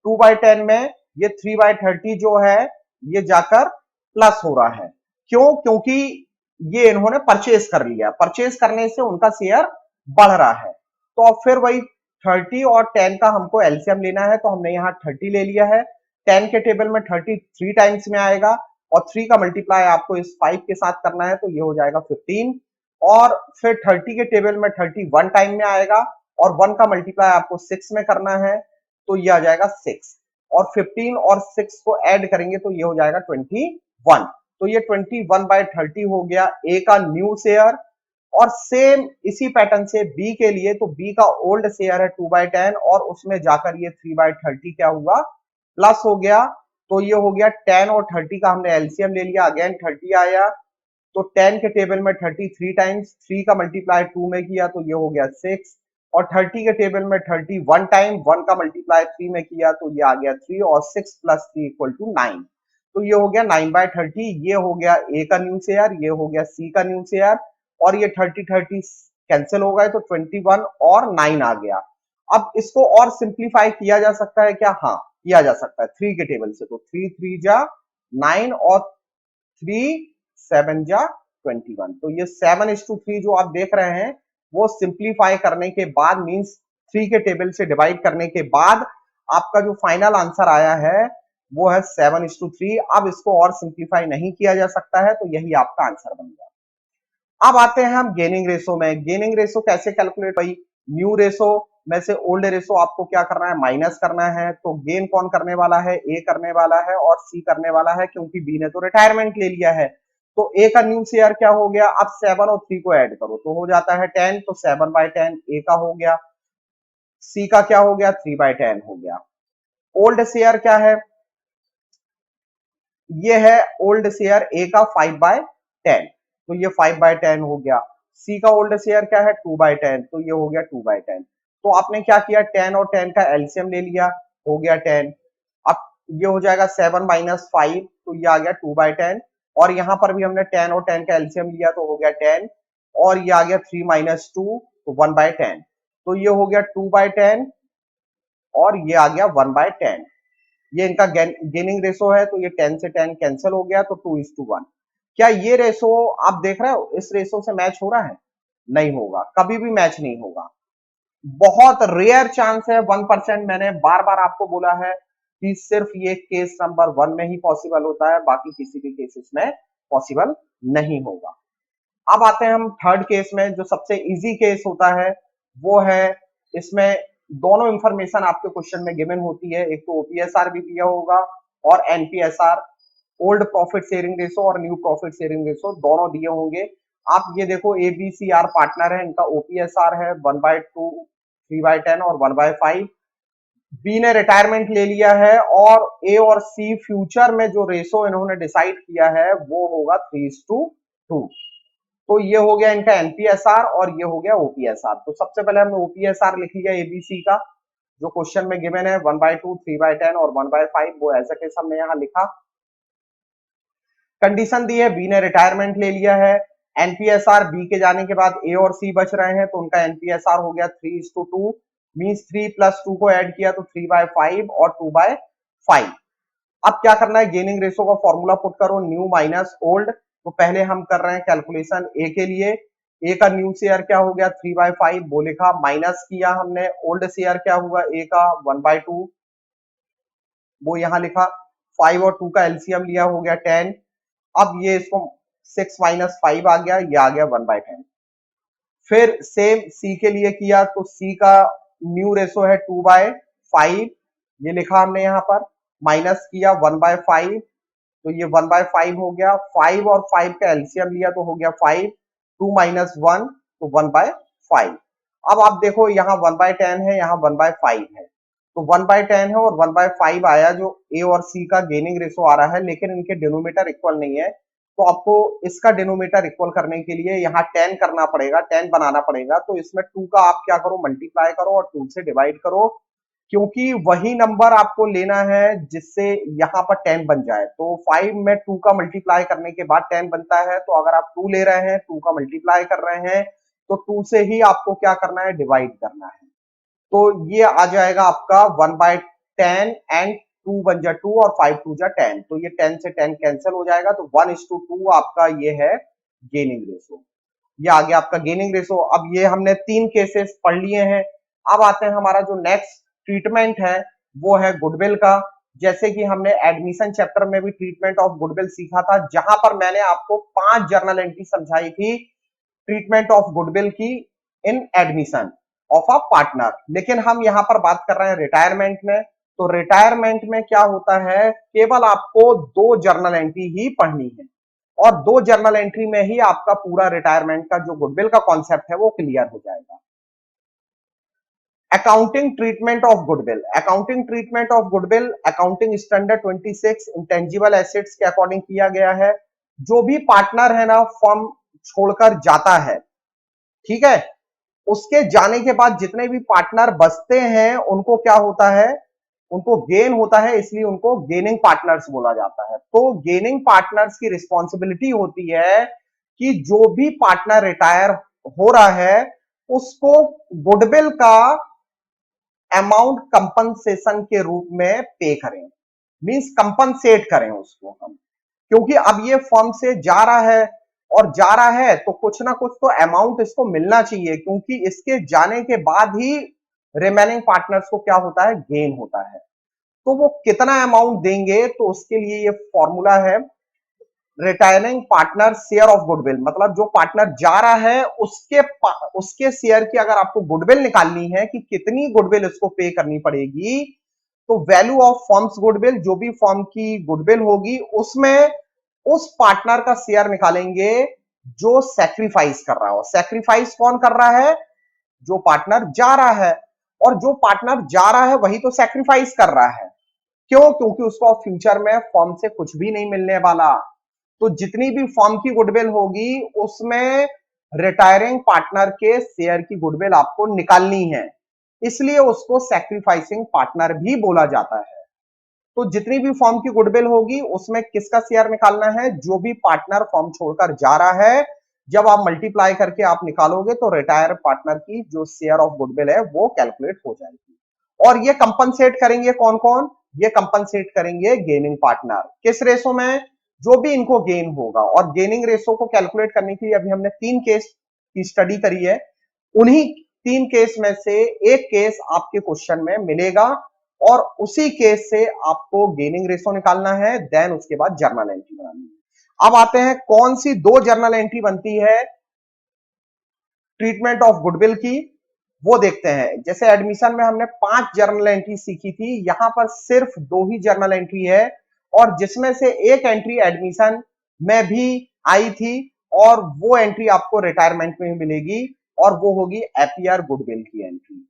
2/10 में ये 3/30 जो है ये जाकर प्लस हो रहा है। क्यों, क्योंकि ये इन्होंने परचेज कर लिया, परचेज करने से उनका शेयर बढ़ रहा है। तो अब फिर वही 30 और 10 का हमको एलसीएम लेना है, तो हमने यहाँ 30 ले लिया है। 10 के टेबल में 30 3 टाइम्स में आएगा और 3 का मल्टीप्लाई आपको इस 5 के साथ करना है, तो ये हो जाएगा 15। और फिर 30 के टेबल में 30 1 टाइम में आएगा और 1 का मल्टीप्लाई आपको 6 में करना है, तो ये आ जाएगा 6। और 15 और 6 को ऐड करेंगे तो ये हो जाएगा 21। तो ये 21/30 हो गया ए का न्यू शेयर। और सेम इसी पैटर्न से बी के लिए, तो बी का ओल्ड शेयर है 2/10 और उसमें जाकर ये 3/30 क्या हुआ, प्लस हो गया। तो ये हो गया 10 और 30 का हमने एलसीएम ले लिया, अगेन 30 आया। तो 10 के टेबल में 30 3 टाइम्स, 3 का मल्टीप्लाई 2 में किया तो ये हो गया 6। और 30 के टेबल में 30 1 टाइम, 1 का मल्टीप्लाई 3 में किया तो ये आ गया 3 और 6 + 3 = 9। तो ये हो गया 9/30। ये हो गया ए का न्यू शेयर, ये हो गया सी का न्यू शेयर और ये 30 30 कैंसिल हो गए तो 21 और 9 आ गया। अब इसको और सिंप्लीफाई किया जा सकता है क्या, हाँ किया जा सकता है 3 के टेबल से। तो 3 3 जा 9 और 3 7 जा 21। तो ये 7:3 जो आप देख रहे हैं वो सिंप्लीफाई करने के बाद मींस 3 के टेबल से डिवाइड करने के बाद आपका जो फाइनल आंसर आया है वो है 7:3। अब इसको और सिंप्लीफाई नहीं किया जा सकता है, तो यही आपका आंसर बन गया। अब आते हैं हम गेनिंग रेशो में। गेनिंग रेशो कैसे कैलकुलेट, भाई न्यू रेशो में से ओल्ड रेशो आपको क्या करना है, माइनस करना है। तो गेन कौन करने वाला है, ए करने वाला है और सी करने वाला है, क्योंकि बी ने तो रिटायरमेंट ले लिया है। तो ए का न्यू शेयर क्या हो गया, अब 7 और 3 को ऐड करो तो हो जाता है 10। तो 7/10 ए का हो गया, सी का क्या हो गया 3/10 हो गया। ओल्ड शेयर क्या है, ये है ओल्ड शेयर ए का 5/10, तो ये 5/10 हो गया। सी का ओल्ड शेयर क्या है 2/10, तो ये हो गया 2/10। तो आपने क्या किया, 10 और 10 का एलसीएम ले लिया, हो गया 10। अब ये हो जाएगा 7 - 5, तो ये आ गया 2/10। और यहां पर भी हमने 10 और 10 का एलसीएम लिया तो हो गया 10 और ये आ गया 3 - 2 तो 1/10। तो ये हो गया 2/10 और ये आ गया 1/10। ये इनका गेनिंग रेशो है, तो ये 10 से 10 कैंसिल हो गया तो 2:1। क्या ये रेशो आप देख रहे हो इस रेशो से मैच हो रहा है, नहीं होगा, कभी भी मैच नहीं होगा। बहुत रेयर चांस है, 1%। मैंने बार बार आपको बोला है कि सिर्फ ये केस नंबर 1 में ही पॉसिबल होता है, बाकी किसी भी केसेस में पॉसिबल नहीं होगा। अब आते हैं हम थर्ड केस में, जो सबसे इजी केस होता है वो है, इसमें दोनों इंफॉर्मेशन आपके क्वेश्चन में गिवन होती है। एक तो ओपीएसआर भी दिया होगा और एनपीएसआर, ओल्ड प्रॉफिट शेयरिंग रेशो और न्यू प्रॉफिट शेयरिंग रेशो दोनों दिए होंगे। आप ये देखो एबीसीआर पार्टनर है, इनका ओपीएसआर है 1/2, 3/10 और 1/5। बी ने रिटायरमेंट ले लिया है और ए और सी फ्यूचर में जो रेशो इन्होंने डिसाइड किया है वो होगा 3:2। तो ये हो गया इनका एनपीएसआर और ये हो गया ओपीएसआर। तो सबसे पहले हमने ओपीएसआर लिख लिया एबीसी का, जो क्वेश्चन में गिवन है 1/2, 3/10 और 1/5, वो एज अ केस हमने यहाँ लिखा। कंडीशन दी है, बी ने रिटायरमेंट ले लिया है, एनपीएसआर बी के जाने के बाद ए और सी बच रहे हैं, तो उनका एनपीएसआर हो गया 3:2। मींस 3 + 2 को ऐड किया तो 3/5 और 2/5 5। अब क्या करना है, गेनिंग रेशो का फॉर्मूला पुट करो, न्यू माइनस ओल्ड। तो पहले हम कर रहे हैं कैलकुलेशन ए के लिए। ए का न्यू शेयर क्या हो गया 3/5 वो लिखा, माइनस किया हमने ओल्ड शेयर क्या हुआ ए का 1/2 वो यहां लिखा, 5 और 2 का एलसीएम लिया हो गया 10। अब ये इसको 6 माइनस 5 आ गया, ये आ गया 1/10। फिर सेम सी के लिए किया तो सी का न्यू रेशो है 2/5 ये लिखा हमने यहाँ पर, माइनस किया 1/5 तो ये 1/5 हो गया। 5 और 5 का एलसीएम लिया तो हो गया 5, 2 माइनस 1 तो 1/5। अब आप देखो यहाँ 1/10 है, यहाँ 1/5 है, तो 1/10 है और 1/5 आया जो ए और सी का गेनिंग रेशो आ रहा है, लेकिन इनके डिनोमिनेटर इक्वल नहीं है। तो आपको इसका डिनोमिनेटर इक्वल करने के लिए यहाँ 10 करना पड़ेगा, 10 बनाना पड़ेगा। तो इसमें 2 का आप क्या करो, मल्टीप्लाई करो और 2 से डिवाइड करो, क्योंकि वही नंबर आपको लेना है जिससे यहाँ पर 10 बन जाए। तो 5 में 2 का मल्टीप्लाई करने के बाद 10 बनता है, तो अगर आप 2 ले रहे हैं, 2 का मल्टीप्लाई कर रहे हैं, तो 2 से ही आपको क्या करना है, डिवाइड करना है। तो ये आ जाएगा आपका 1/10 एंड 2 बन जा 2 और 5 2 जा 10, तो ये 10 से 10 कैंसिल हो जाएगा, तो 1:2 आपका ये है गेनिंग रेशो। ये आ गया आपका गेनिंग रेशो। अब ये हमने 3 केसेस पढ़ लिए हैं। अब आते हैं हमारा जो नेक्स्ट ट्रीटमेंट है वो है गुडविल का। जैसे कि हमने एडमिशन चैप्टर में भी ट्रीटमेंट ऑफ गुडविल सीखा था, जहां पर मैंने आपको 5 जर्नल एंट्री समझाई थी ट्रीटमेंट ऑफ गुडविल की इन एडमिशन ऑफ अ पार्टनर। लेकिन हम यहां पर बात कर रहे हैं रिटायरमेंट में। तो रिटायरमेंट में क्या होता है, केवल आपको 2 जर्नल एंट्री ही पढ़नी है, और 2 जर्नल एंट्री में ही आपका पूरा रिटायरमेंट का जो गुडविल का कॉन्सेप्ट है वो क्लियर हो जाएगा। Accounting treatment of goodwill. Accounting treatment of goodwill accounting standard 26 intangible assets के अकॉर्डिंग किया गया है। जो भी पार्टनर है ना फर्म छोड़कर जाता है, ठीक है, उसके जाने के बाद जितने भी पार्टनर बचते हैं उनको क्या होता है, उनको गेन होता है, इसलिए उनको गेनिंग पार्टनर्स बोला जाता है। तो गेनिंग पार्टनर्स की रिस्पॉन्सिबिलिटी होती है कि जो भी पार्टनर रिटायर हो रहा है उसको गुडविल का अमाउंट कंपनसेशन के रूप में पे करें, मींस कंपनसेट करें उसको हम, क्योंकि अब ये फर्म से जा रहा है, और जा रहा है तो कुछ ना कुछ तो अमाउंट इसको मिलना चाहिए, क्योंकि इसके जाने के बाद ही रिमेनिंग पार्टनर्स को क्या होता है, गेन होता है। तो वो कितना अमाउंट देंगे, तो उसके लिए ये फॉर्मूला है retiring partner share of goodwill. मतलब जो पार्टनर जा रहा है उसके शेयर की अगर आपको गुडविल निकालनी है कि कितनी गुडविल इसको पे करनी पड़ेगी, तो वैल्यू ऑफ फर्म्स गुडविल, जो भी फर्म की गुडविल होगी उसमें उस पार्टनर का शेयर निकालेंगे जो सैक्रिफाइस कर रहा हो। सैक्रिफाइस कौन कर रहा है, जो पार्टनर जा रहा है, और जो पार्टनर जा रहा है वही तो सैक्रिफाइस कर रहा है। क्यों, क्योंकि उसको फ्यूचर में फर्म से कुछ भी नहीं मिलने वाला। तो जितनी भी फर्म की गुडविल होगी उसमें रिटायरिंग पार्टनर के शेयर की गुडविल आपको निकालनी है, इसलिए उसको सैक्रिफाइसिंग पार्टनर भी बोला जाता है। तो जितनी भी फर्म की गुडविल होगी उसमें किसका शेयर निकालना है, जो भी पार्टनर फर्म छोड़कर जा रहा है। जब आप मल्टीप्लाई करके आप निकालोगे तो रिटायर पार्टनर की जो शेयर ऑफ गुडविल है वो कैलकुलेट हो जाएगी। और ये कंपनसेट करेंगे कौन कौन, ये कंपनसेट करेंगे गेनिंग पार्टनर। किस रेशो में, जो भी इनको गेन होगा। और गेनिंग रेशो को कैलकुलेट करने के लिए अभी हमने 3 केस की स्टडी करी है, उन्हीं 3 केस में से एक केस आपके क्वेश्चन में मिलेगा, और उसी केस से आपको गेनिंग रेशो निकालना है, देन उसके बाद जर्नल एंट्री बनानी है। अब आते हैं कौन सी 2 जर्नल एंट्री बनती है ट्रीटमेंट ऑफ गुडविल की, वो देखते हैं। जैसे एडमिशन में हमने 5 जर्नल एंट्री सीखी थी, यहां पर सिर्फ 2 ही जर्नल एंट्री है, और जिसमें से एक एंट्री एडमिशन में भी आई थी, और वो एंट्री आपको रिटायरमेंट में भी मिलेगी, और वो होगी एपीआर गुडविल की एंट्री।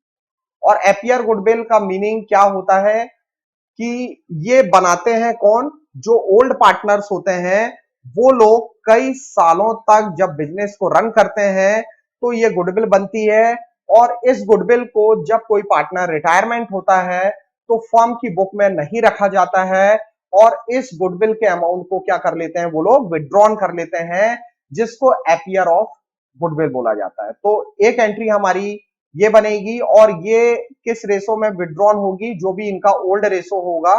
और एपीआर गुडविल का मीनिंग क्या होता है कि ये बनाते हैं कौन, जो ओल्ड पार्टनर्स होते हैं, वो लोग कई सालों तक जब बिजनेस को रन करते हैं तो ये गुडविल बनती है, और इस गुडविल को जब कोई पार्टनर रिटायरमेंट होता है तो फर्म की बुक में नहीं रखा जाता है, और इस गुडविल के अमाउंट को क्या कर लेते हैं वो लोग, विड्रॉन कर लेते हैं, जिसको एपीआर ऑफ गुडविल बोला जाता है। तो एक एंट्री हमारी ये बनेगी, और ये किस रेशो में विड्रॉन होगी, जो भी इनका ओल्ड रेशो होगा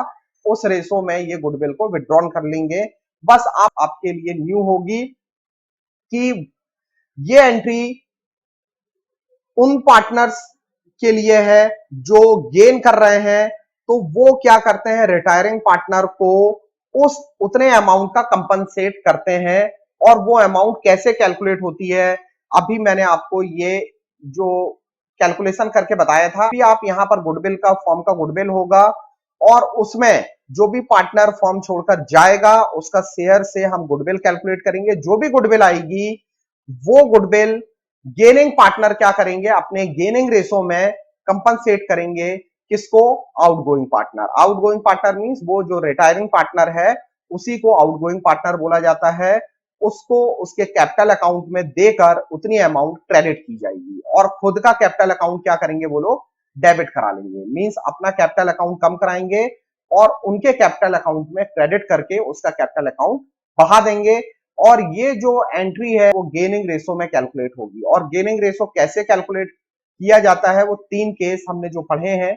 उस रेशो में ये गुडविल को विड्रॉन कर लेंगे। बस आपके लिए न्यू होगी कि ये एंट्री उन पार्टनर्स के लिए है जो गेन कर रहे हैं, तो वो क्या करते हैं, रिटायरिंग पार्टनर को उस उतने अमाउंट का कंपनसेट करते हैं। और वो अमाउंट कैसे कैलकुलेट होती है, अभी मैंने आपको ये जो कैलकुलेशन करके बताया था। भी आप यहां पर गुडविल का फॉर्म का गुडविल होगा और उसमें जो भी पार्टनर फॉर्म छोड़कर जाएगा उसका शेयर से हम गुडविल कैलकुलेट करेंगे। जो भी गुडविल आएगी वो गुडविल गेनिंग पार्टनर क्या करेंगे, अपने गेनिंग रेशो में कंपनसेट करेंगे। किसको, outgoing partner. Outgoing partner means वो जो रिटायरिंग पार्टनर है उसी को आउटगोइंग पार्टनर बोला जाता है। उसको उसके कैपिटल अकाउंट में देकर उतनी अमाउंट क्रेडिट की जाएगी और खुद का कैपिटल अकाउंट क्या करेंगे वो लोग, डेबिट करा लेंगे। मींस अपना कैपिटल अकाउंट कम कराएंगे और उनके कैपिटल अकाउंट में क्रेडिट करके उसका कैपिटल अकाउंट बढ़ा देंगे। और ये जो एंट्री है वो गेनिंग रेशो में कैलकुलेट होगी। और गेनिंग रेशो कैसे कैलकुलेट किया जाता है वो 3 केस हमने जो पढ़े हैं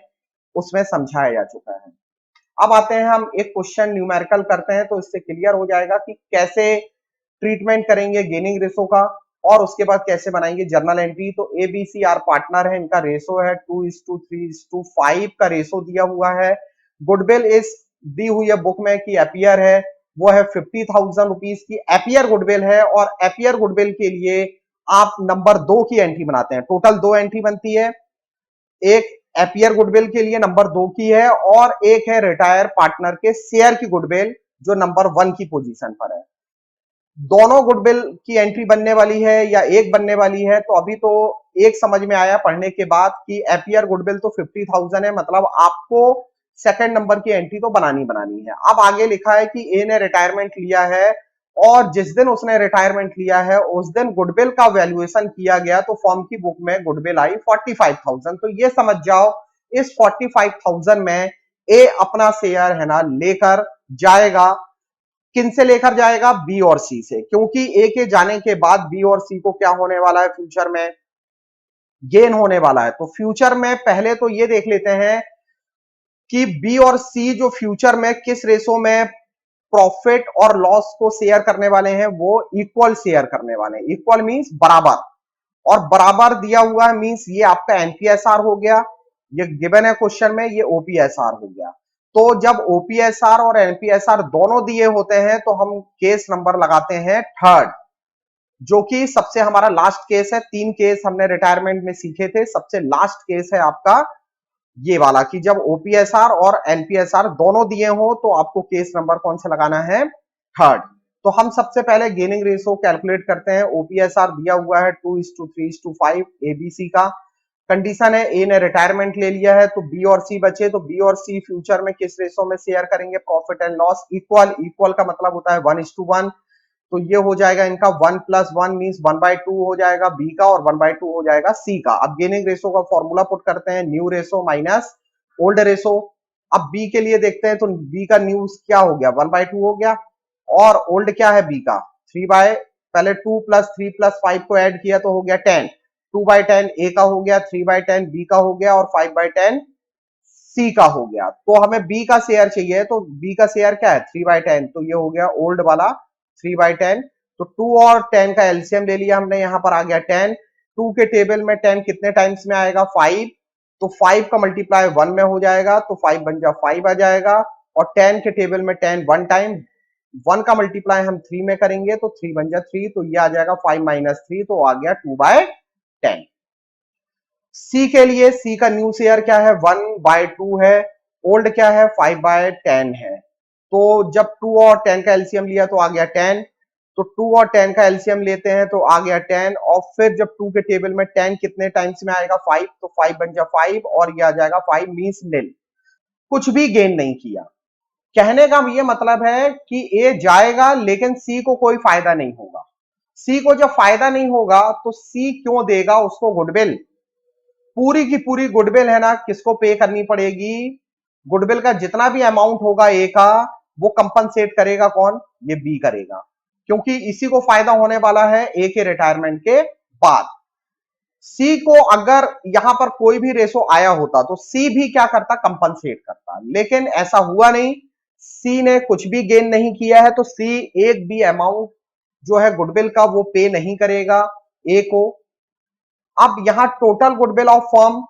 उसमें समझाया जा चुका है। अब आते हैं हम एक क्वेश्चन न्यूमेरिकल करते हैं, तो इससे क्लियर हो जाएगा कि कैसे ट्रीटमेंट करेंगे गेनिंग रेशो का और उसके बाद कैसे बनाएंगे जर्नल एंट्री। तो ABCR पार्टनर है, इनका रेशो है 2:3:5 का रेशो दिया हुआ है। गुडविल इस दी हुई है बुक में कि एपियर है, वो है 50,000 रुपीज की एपियर गुडविल है। और एपियर गुडविल के लिए आप नंबर 2 की एंट्री बनाते हैं। टोटल 2 एंट्री बनती है, एक एपियर गुडविल के लिए नंबर 2 की है और एक है रिटायर पार्टनर के शेयर की गुडविल जो नंबर 1 की पोजीशन पर है। दोनों गुडविल की एंट्री बनने वाली है या एक बनने वाली है, तो अभी तो एक समझ में आया पढ़ने के बाद कि एपियर गुडविल तो 50,000 है, मतलब आपको सेकंड नंबर की एंट्री तो बनानी है। अब आगे लिखा है कि ए ने रिटायरमेंट लिया है और जिस दिन उसने रिटायरमेंट लिया है उस दिन गुडविल का वैल्यूएशन किया गया, तो फॉर्म की बुक में गुडविल आई 45,000। तो ये समझ जाओ इस 45,000 में ए अपना शेयर है ना लेकर जाएगा। किन से लेकर जाएगा, बी और सी से, क्योंकि ए के जाने के बाद बी और सी को क्या होने वाला है, फ्यूचर में गेन होने वाला है। तो फ्यूचर में पहले तो ये देख लेते हैं कि बी और सी जो फ्यूचर में किस रेशो में प्रॉफिट और लॉस को शेयर करने वाले हैं, वो इक्वल शेयर करने वाले हैं। इक्वल मींस बराबर, और बराबर दिया हुआ है मींस ये आपका एनपीएसआर हो गया, ये गिवन है क्वेश्चन में, ये ओपीएसआर हो गया। तो जब ओपीएसआर और एनपीएसआर दोनों दिए होते हैं तो हम केस नंबर लगाते हैं थर्ड, जो कि सबसे हमारा लास्ट केस है। 3 केस हमने रिटायरमेंट में सीखे थे, सबसे लास्ट केस है आपका ये वाला कि जब ओपीएसआर और एनपीएसआर दोनों दिए हो तो आपको केस नंबर कौन सा लगाना है, थर्ड। तो हम सबसे पहले गेनिंग रेशो कैलकुलेट करते हैं। ओपीएसआर दिया हुआ है 2:3:5 एबीसी का। कंडीशन है ए ने रिटायरमेंट ले लिया है तो बी और सी बचे, तो बी और सी फ्यूचर में किस रेशो में शेयर करेंगे, profit and loss equal. Equal का मतलब होता है 1:1, तो ये हो जाएगा इनका 1 + 1 मींस 1/2 हो जाएगा बी का और 1/2 हो जाएगा सी का। अब गेनिंग रेशो का फॉर्मूला पुट करते हैं, new ratio minus old ratio. अब बी के लिए देखते हैं तो बी का न्यू क्या हो गया, 1/2 हो गया, और ओल्ड क्या है बी का 3 पहले 2 + 3 + 5 को ऐड किया तो हो गया 10, 2/10 ए का हो गया, 3/10 बी का हो गया और 5/10 सी का हो गया। तो हमें बी का शेयर चाहिए, तो बी का शेयर क्या है 3/10, तो ये हो गया ओल्ड वाला 3/10। तो 2 और 10 का एलसीएम ले लिया हमने, यहां पर आ गया 10। 2 के टेबल में 10 कितने टाइम्स में आएगा, 5, तो 5 का मल्टीप्लाई 1 में हो जाएगा तो 5 बन जा 5 आ जाएगा। और 10 के टेबल में 10 1 टाइम, 1 का मल्टीप्लाई हम 3 में करेंगे तो 3 बन जा 3, तो ये आ जाएगा 5 - 3, तो आ गया 2/10। सी के लिए सी का न्यू शेयर क्या है 1/2 है, ओल्ड क्या है 5/10 है। तो जब 2 और 10 का एलसीएम लिया तो आ गया 10, तो 2 और 10 का एलसीएम लेते हैं तो आ गया 10, और फिर जब 2 के टेबल में 10 कितने टाइम्स में आएगा 5, तो 5 बन जा 5 और ये आ जाएगा 5 मींस निल, कुछ भी गेन नहीं किया। कहने का ये मतलब है कि ए जाएगा लेकिन सी को कोई फायदा नहीं होगा। सी को जब फायदा नहीं होगा तो सी क्यों देगा उसको गुडविल, पूरी की पूरी गुडविल है ना किसको पे करनी पड़ेगी, गुडविल का जितना भी अमाउंट होगा ए का वो कंपनसेट करेगा कौन, ये बी करेगा, क्योंकि इसी को फायदा होने वाला है ए के रिटायरमेंट के बाद। सी को अगर यहां पर कोई भी रेशो आया होता तो सी भी क्या करता, कंपनसेट करता, लेकिन ऐसा हुआ नहीं। सी ने कुछ भी गेन नहीं किया है, तो सी एक भी अमाउंट जो है गुडविल का वो पे नहीं करेगा ए को। अब यहां टोटल गुडविल ऑफ फर्म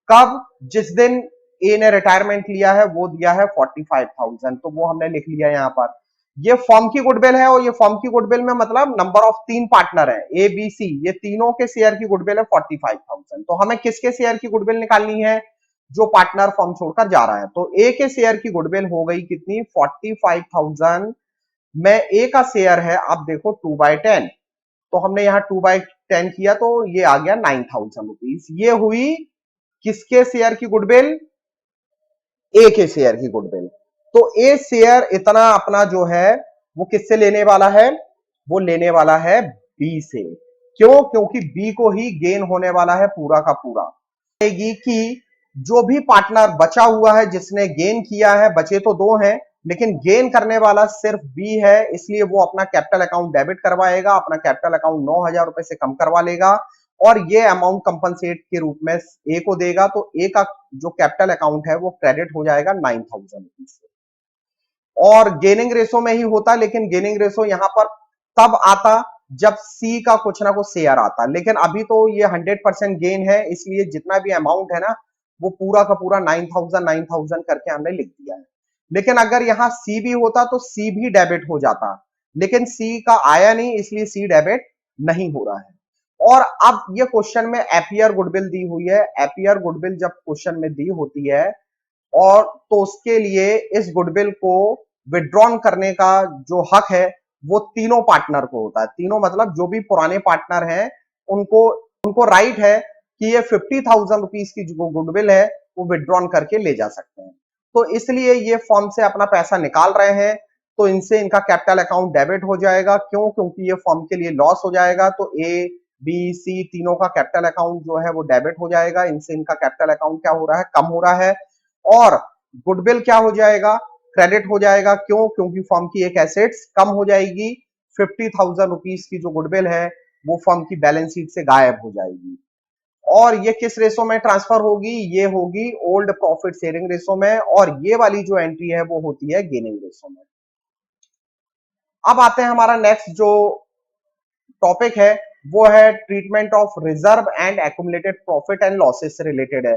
कब, जिस दिन ए ने रिटायरमेंट लिया है वो दिया है 45,000, तो वो हमने लिख लिया यहां पर। ये फर्म की गुडविल है, और ये फर्म की गुडविल में मतलब नंबर ऑफ तीन पार्टनर है ए बी सी, ये तीनों के शेयर की गुडविल है 45,000। तो हमें किसके शेयर की गुडविल निकालनी है, जो पार्टनर फर्म छोड़कर जा रहा है। तो ए के शेयर की गुडविल हो गई कितनी, 45,000 में ए का शेयर है, आप देखो 2/10, तो हमने यहाँ 2/10 किया तो ये आ गया 9,000 रुपीज। ये हुई किसके शेयर की गुडविल, ए के शेयर की गुडविल। तो ए शेयर इतना अपना जो है वो किससे लेने वाला है, वो लेने वाला है बी से। क्यों, क्योंकि बी को ही गेन होने वाला है पूरा का पूरा। कि जो भी पार्टनर बचा हुआ है जिसने गेन किया है, बचे तो दो हैं लेकिन गेन करने वाला सिर्फ बी है, इसलिए वो अपना कैपिटल अकाउंट डेबिट करवाएगा, अपना कैपिटल अकाउंट 9,000 रुपए से कम करवा लेगा और ये अमाउंट कंपनसेट के रूप में ए को देगा। तो ए का जो कैपिटल अकाउंट है वो क्रेडिट हो जाएगा 9,000 रुपीज से। और गेनिंग रेशो में ही होता, लेकिन गेनिंग रेशो यहां पर तब आता जब सी का कुछ ना कुछ शेयर आता, लेकिन अभी तो ये 100% गेन है, इसलिए जितना भी अमाउंट है ना वो पूरा का पूरा 9,000 करके हमने लिख दिया है। लेकिन अगर यहाँ सी भी होता तो सी भी डेबिट हो जाता, लेकिन सी का आया नहीं, इसलिए सी डेबिट नहीं हो रहा है। और अब ये क्वेश्चन में एपियर गुडविल दी हुई है। एपियर गुडविल जब क्वेश्चन में दी होती है और तो उसके लिए इस गुडविल को विड्रॉन करने का जो हक है वो तीनों पार्टनर को होता है। तीनों मतलब जो भी पुराने पार्टनर हैं उनको उनको राइट है कि ये 50,000 रुपीज की जो गुडविल है वो विड्रॉन करके ले जा सकते हैं। तो इसलिए ये फर्म से अपना पैसा निकाल रहे हैं, तो इनसे इनका कैपिटल अकाउंट डेबिट हो जाएगा। क्यों, क्योंकि ये फर्म के लिए लॉस हो जाएगा, तो ए बी सी तीनों का कैपिटल अकाउंट जो है वो डेबिट हो जाएगा, इनसे इनका कैपिटल अकाउंट क्या हो रहा है, कम हो रहा है। और गुडविल क्या हो जाएगा, क्रेडिट हो जाएगा। क्यों, क्योंकि फर्म की एक एसेट्स कम हो जाएगी, 50,000 रुपीज की जो गुडविल है वो फर्म की बैलेंस शीट से गायब हो जाएगी। और ये किस रेशो में ट्रांसफर होगी, ये होगी ओल्ड प्रॉफिट शेयरिंग रेशो में, और ये वाली जो एंट्री है वो होती है गेनिंग रेशो में। अब आते हैं हमारा नेक्स्ट जो टॉपिक है वो है treatment of reserve and accumulated profit and losses से रिलेटेड है।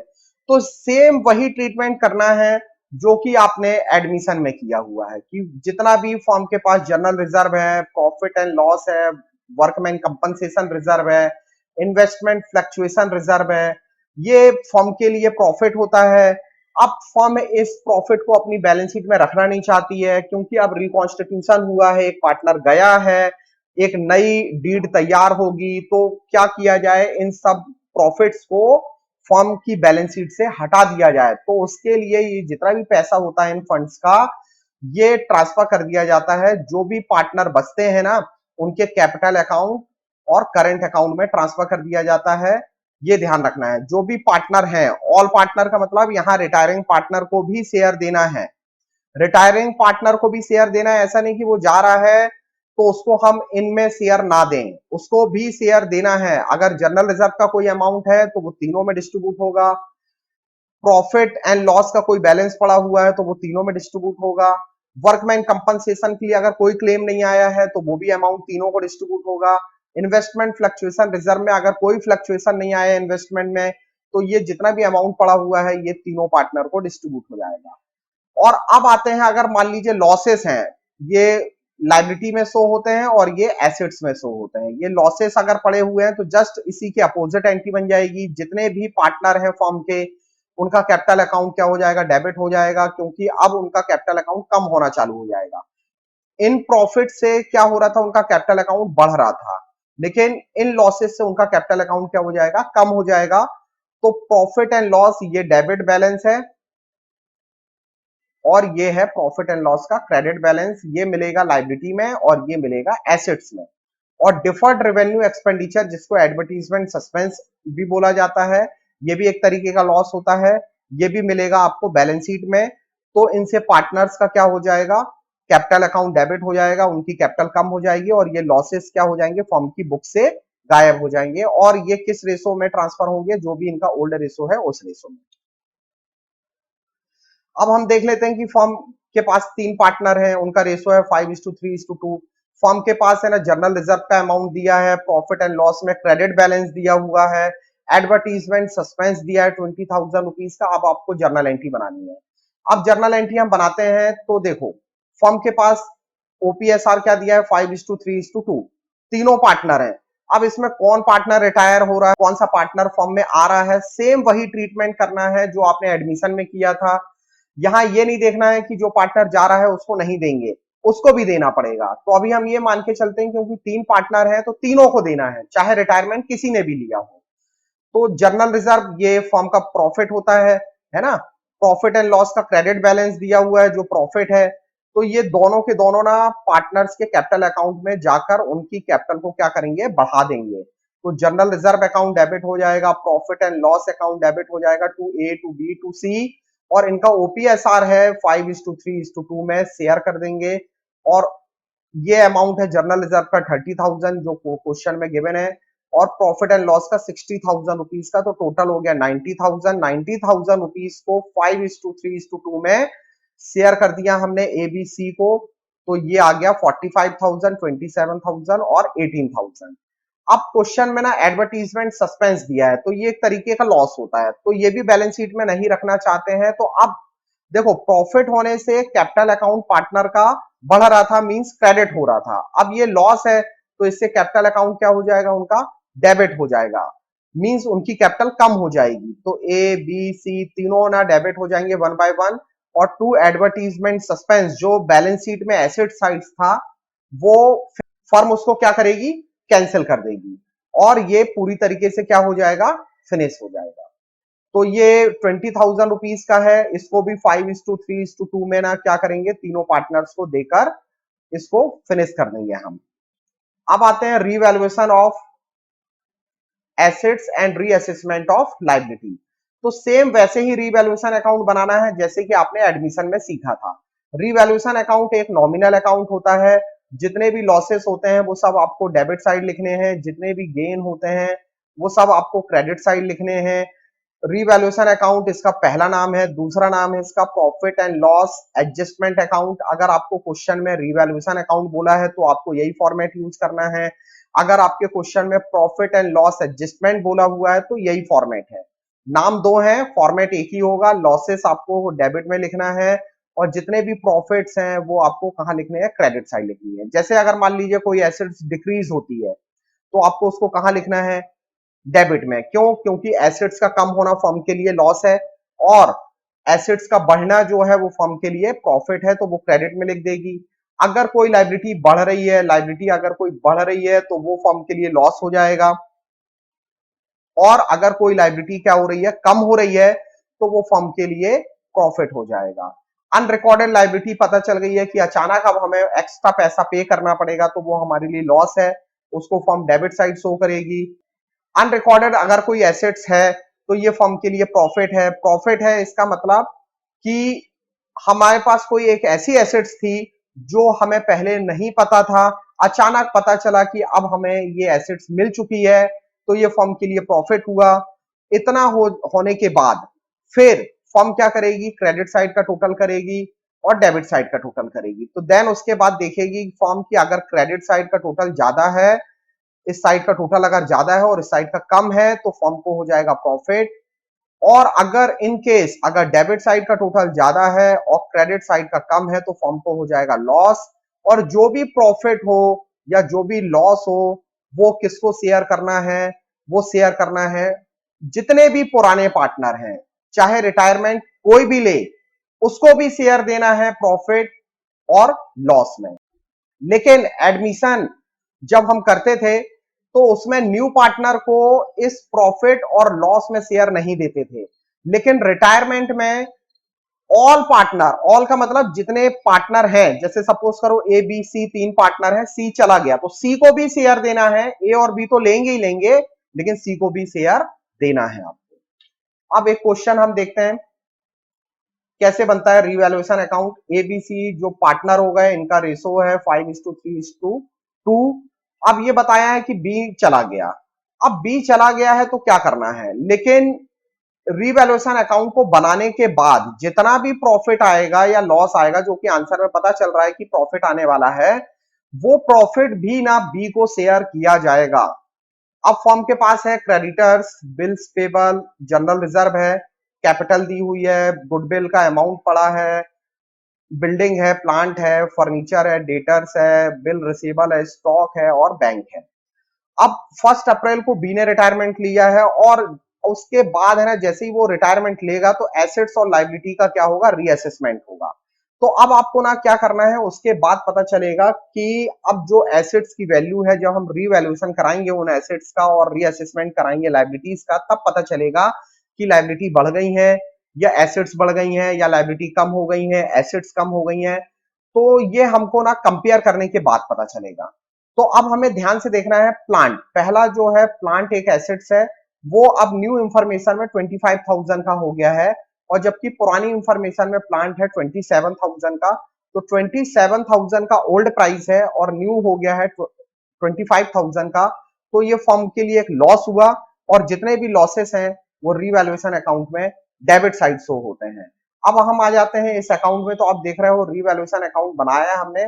तो सेम वही ट्रीटमेंट करना है जो कि आपने एडमिशन में किया हुआ है, कि जितना भी फर्म के पास जनरल रिजर्व है, प्रॉफिट एंड लॉस है, वर्कमैन कंपनसेशन रिजर्व है, इन्वेस्टमेंट फ्लक्चुएशन रिजर्व है, ये फर्म के लिए प्रॉफिट होता है। अब फर्म इस प्रॉफिट को अपनी बैलेंस शीट में रखना नहीं चाहती है, क्योंकि अब रिकॉन्स्टिट्यूशन हुआ है, एक पार्टनर गया है, एक नई डीड तैयार होगी, तो क्या किया जाए, इन सब प्रॉफिट्स को फर्म की बैलेंस शीट से हटा दिया जाए। तो उसके लिए ये जितना भी पैसा होता है इन फंड्स का, ये ट्रांसफर कर दिया जाता है, जो भी पार्टनर बचते हैं ना उनके कैपिटल अकाउंट और करंट अकाउंट में ट्रांसफर कर दिया जाता है। ये ध्यान रखना है, जो भी पार्टनर है, ऑल पार्टनर का मतलब यहाँ रिटायरिंग पार्टनर को भी शेयर देना है। रिटायरिंग पार्टनर को भी शेयर देना है, ऐसा नहीं कि वो जा रहा है तो उसको हम इनमें शेयर ना दें, उसको भी शेयर देना है। अगर जनरल रिजर्व का कोई अमाउंट है तो वो तीनों में डिस्ट्रीब्यूट होगा, प्रॉफिट एंड लॉस का कोई बैलेंस पड़ा हुआ है तो वो तीनों में डिस्ट्रीब्यूट होगा, वर्कमैन कंपनसेशन के लिए अगर कोई क्लेम नहीं आया है तो वो भी अमाउंट तीनों को डिस्ट्रीब्यूट होगा, इन्वेस्टमेंट फ्लक्चुएशन रिजर्व में अगर कोई फ्लक्चुएशन नहीं आया इन्वेस्टमेंट में तो ये जितना भी अमाउंट पड़ा हुआ है ये तीनों पार्टनर को डिस्ट्रीब्यूट हो जाएगा। और अब आते हैं, अगर मान लीजिए लॉसेस हैं, ये लाइबिलिटी में शो होते हैं और ये एसेट्स में शो होते हैं। ये लॉसेस अगर पड़े हुए हैं तो जस्ट इसी के अपोजिट एंट्री बन जाएगी। जितने भी पार्टनर हैं फर्म के उनका कैपिटल अकाउंट क्या हो जाएगा, डेबिट हो जाएगा, क्योंकि अब उनका कैपिटल अकाउंट कम होना चालू हो जाएगा। इन प्रॉफिट से क्या हो रहा था, उनका कैपिटल अकाउंट बढ़ रहा था, लेकिन इन लॉसेस से उनका कैपिटल अकाउंट क्या हो जाएगा, कम हो जाएगा। तो प्रॉफिट एंड लॉस ये डेबिट बैलेंस है और ये है प्रॉफिट एंड लॉस का क्रेडिट बैलेंस, ये मिलेगा लाइबिलिटी में और ये मिलेगा एसेट्स में। और डिफर्ड रेवेन्यू एक्सपेंडिचर जिसको एडवर्टीजमेंट सस्पेंस भी बोला जाता है, ये भी एक तरीके का लॉस होता है, ये भी मिलेगा आपको बैलेंस शीट में। तो इनसे पार्टनर्स का क्या हो जाएगा, कैपिटल अकाउंट डेबिट हो जाएगा, उनकी कैपिटल कम हो जाएगी और ये लॉसेस क्या हो जाएंगे, फर्म की बुक से गायब हो जाएंगे। और ये किस रेशो में ट्रांसफर होंगे, जो भी इनका ओल्ड रेशो है उस रेशो में। अब हम देख लेते हैं कि फर्म के पास 3 पार्टनर हैं, उनका रेशो है 5:3:2। फर्म के पास है ना जनरल रिजर्व का अमाउंट दिया है, प्रॉफिट एंड लॉस में क्रेडिट बैलेंस दिया हुआ है, एडवर्टीजमेंट सस्पेंस दिया है 20,000 रुपीज का। अब आपको जर्नल एंट्री बनानी है। अब जर्नल एंट्री हम बनाते हैं तो देखो, फर्म के पास ओपीएसआर क्या दिया है 5:3:2, तीनों पार्टनर हैं। अब इसमें कौन पार्टनर रिटायर हो रहा है, कौन सा पार्टनर फर्म में आ रहा है, सेम वही ट्रीटमेंट करना है जो आपने एडमिशन में किया था। यहाँ ये नहीं देखना है कि जो पार्टनर जा रहा है उसको नहीं देंगे, उसको भी देना पड़ेगा। तो अभी हम ये मान के चलते हैं क्योंकि 3 पार्टनर है तो तीनों को देना है, चाहे रिटायरमेंट किसी ने भी लिया हो। तो जनरल रिजर्व ये फर्म का प्रॉफिट होता है ना। प्रॉफिट एंड लॉस का क्रेडिट बैलेंस दिया हुआ है जो प्रॉफिट है। तो ये दोनों के दोनों ना पार्टनर्स के कैपिटल अकाउंट में जाकर उनकी कैपिटल को क्या करेंगे, बढ़ा देंगे। तो जनरल रिजर्व अकाउंट डेबिट हो जाएगा, profit and loss account debit हो जाएगा to A, to B, to C, और इनका ओपीएसआर है 5:3:2 में शेयर कर देंगे। और ये अमाउंट है जनरल रिजर्व का 30,000 जो क्वेश्चन में गिवन है, और प्रॉफिट एंड लॉस का 60,000 रुपीज का। तो टोटल हो गया 90,000 रुपीज को 5:3:2 में शेयर कर दिया हमने एबीसी को। तो ये आ गया 45,000, 27,000 और 18,000। अब क्वेश्चन में ना एडवर्टीजमेंट सस्पेंस दिया है, तो ये एक तरीके का लॉस होता है, तो ये भी बैलेंस शीट में नहीं रखना चाहते हैं। तो अब देखो, प्रॉफिट होने से कैपिटल अकाउंट पार्टनर का बढ़ रहा था, मींस क्रेडिट हो रहा था। अब ये लॉस है तो इससे कैपिटल अकाउंट क्या हो जाएगा, उनका डेबिट हो जाएगा, मींस उनकी कैपिटल कम हो जाएगी। तो ए बी सी तीनों ना डेबिट हो जाएंगे वन बाय वन। और टू एडवर्टीजमेंट सस्पेंस जो बैलेंस शीट में एसेट साइड था वो फर्म उसको क्या करेगी, कैंसिल कर देगी, और ये पूरी तरीके से क्या हो जाएगा, फिनिश हो जाएगा। तो ये 20,000 रुपीज का है, इसको भी 5:3:2 में ना क्या करेंगे, तीनों पार्टनर्स को देकर इसको फिनिश कर देंगे हम। अब आते हैं revaluation of assets and reassessment of liability. तो सेम वैसे ही रीवैल्यूएशन अकाउंट बनाना है जैसे कि आपने एडमिशन में सीखा था। रीवैल्यूएशन अकाउंट एक नॉमिनल अकाउंट होता है, जितने भी लॉसेस होते हैं वो सब आपको डेबिट साइड लिखने हैं, जितने भी गेन होते हैं वो सब आपको क्रेडिट साइड लिखने हैं। रीवैल्यूएशन अकाउंट इसका पहला नाम है, दूसरा नाम है इसका profit and loss adjustment account. अगर आपको क्वेश्चन में रीवैल्यूएशन अकाउंट बोला है तो आपको यही फॉर्मेट यूज करना है। अगर आपके क्वेश्चन में प्रॉफिट एंड लॉस एडजस्टमेंट बोला हुआ है तो यही फॉर्मेट है। नाम दो है, फॉर्मेट एक ही होगा। लॉसेस आपको डेबिट में लिखना है और जितने भी प्रॉफिट्स हैं वो आपको कहां लिखने हैं, क्रेडिट साइड लिखनी है। जैसे अगर मान लीजिए कोई एसेट्स डिक्रीज होती है तो आपको उसको कहां लिखना है, डेबिट में। क्यों, क्योंकि एसेट्स का कम होना फर्म के लिए लॉस है और एसेट्स का बढ़ना जो है वो फर्म के लिए प्रॉफिट है, तो वो क्रेडिट में लिख देगी। अगर कोई लायबिलिटी बढ़ रही है, लायबिलिटी अगर कोई बढ़ रही है तो वो फर्म के लिए लॉस हो जाएगा, और अगर कोई लायबिलिटी क्या हो रही है, कम हो रही है, तो वो फर्म के लिए प्रॉफिट हो जाएगा। अनरिकॉर्डेड लायबिलिटी पता चल गई है कि अचानक अब हमें एक्स्ट्रा पैसा पे करना पड़ेगा तो वो हमारे लिए लॉस है, उसको फर्म डेबिट साइड शो करेगी। अनरिकॉर्डेड अगर कोई एसेट्स है तो ये फर्म के लिए प्रॉफिट है। प्रॉफिट है इसका मतलब कि हमारे पास कोई एक ऐसी एसेट्स थी जो हमें पहले नहीं पता था, अचानक पता चला कि अब हमें ये एसेट्स मिल चुकी है, तो ये फर्म के लिए प्रॉफिट हुआ। इतना होने के बाद फिर फर्म क्या करेगी, क्रेडिट साइड का टोटल करेगी और डेबिट साइड का टोटल करेगी। तो देन उसके बाद देखेगी फर्म की अगर क्रेडिट साइड का टोटल ज्यादा है, इस साइड का टोटल अगर ज्यादा है और इस साइड का कम है, तो फर्म को हो जाएगा प्रॉफिट। और अगर इन केस अगर डेबिट साइड का टोटल ज्यादा है और क्रेडिट साइड का कम है तो फर्म को हो जाएगा लॉस। और जो भी प्रॉफिट हो या जो भी लॉस हो वो किसको शेयर करना है, वो शेयर करना है जितने भी पुराने पार्टनर हैं, चाहे रिटायरमेंट कोई भी ले, उसको भी शेयर देना है प्रॉफिट और लॉस में। लेकिन एडमिशन जब हम करते थे तो उसमें न्यू पार्टनर को इस प्रॉफिट और लॉस में शेयर नहीं देते थे। लेकिन रिटायरमेंट में ऑल पार्टनर, ऑल का मतलब जितने पार्टनर हैं, जैसे सपोज करो ए बी सी तीन पार्टनर हैं, सी चला गया तो सी को भी शेयर देना है। ए और बी तो लेंगे ही लेंगे लेकिन सी को भी शेयर देना है आपको। अब एक क्वेश्चन हम देखते हैं कैसे बनता है रीवैल्यूएशन अकाउंट। एबीसी जो पार्टनर हो गए इनका रेशो है 5:3:2। अब ये बताया है कि बी चला गया। अब बी चला गया है तो क्या करना है, लेकिन रीवैल्यूएशन अकाउंट को बनाने के बाद जितना भी प्रॉफिट आएगा या लॉस आएगा, जो कि आंसर में पता चल रहा है कि प्रॉफिट आने वाला है, वो प्रॉफिट भी ना बी को शेयर किया जाएगा। अब फर्म के पास है creditors, bills payable, general reserve है, कैपिटल दी हुई है, गुडविल का अमाउंट पड़ा है, बिल्डिंग है, प्लांट है, फर्नीचर है, डेटर्स है, बिल रिसीवेबल है, स्टॉक है और बैंक है। अब 1 अप्रैल को बी ने रिटायरमेंट लिया है और उसके बाद है ना, जैसे ही वो रिटायरमेंट लेगा तो एसेट्स और लाइबिलिटी का क्या होगा, रीअसेसमेंट होगा। तो अब आपको ना क्या करना है, उसके बाद पता चलेगा कि अब जो एसेट्स की वैल्यू है, जब हम रीवैल्यूएशन कराएंगे उन एसेट्स का और रीअसेसमेंट कराएंगे लाइबिलिटीज का, तब पता चलेगा कि लाइबिलिटी बढ़ गई है या एसेट्स बढ़ गई हैं, या लाइबिलिटी कम हो गई है, एसेट्स कम हो गई हैं। तो ये हमको ना कंपेयर करने के बाद पता चलेगा। तो अब हमें ध्यान से देखना है प्लांट, पहला जो है प्लांट एक एसेट्स है, वो अब न्यू इंफॉर्मेशन में 25,000 का हो गया है, और जबकि पुरानी इंफॉर्मेशन में प्लांट है 27,000 का। तो 27,000 का ओल्ड प्राइस है और न्यू हो गया है 25,000 का। तो ये फर्म के लिए एक लॉस हुआ, और जितने भी लॉसेस हैं वो रीवैल्यूएशन अकाउंट में डेबिट साइड शो होते हैं। अब हम आ जाते हैं इस अकाउंट में, तो आप देख रहे हो रीवैल्यूएशन अकाउंट बनाया है हमने।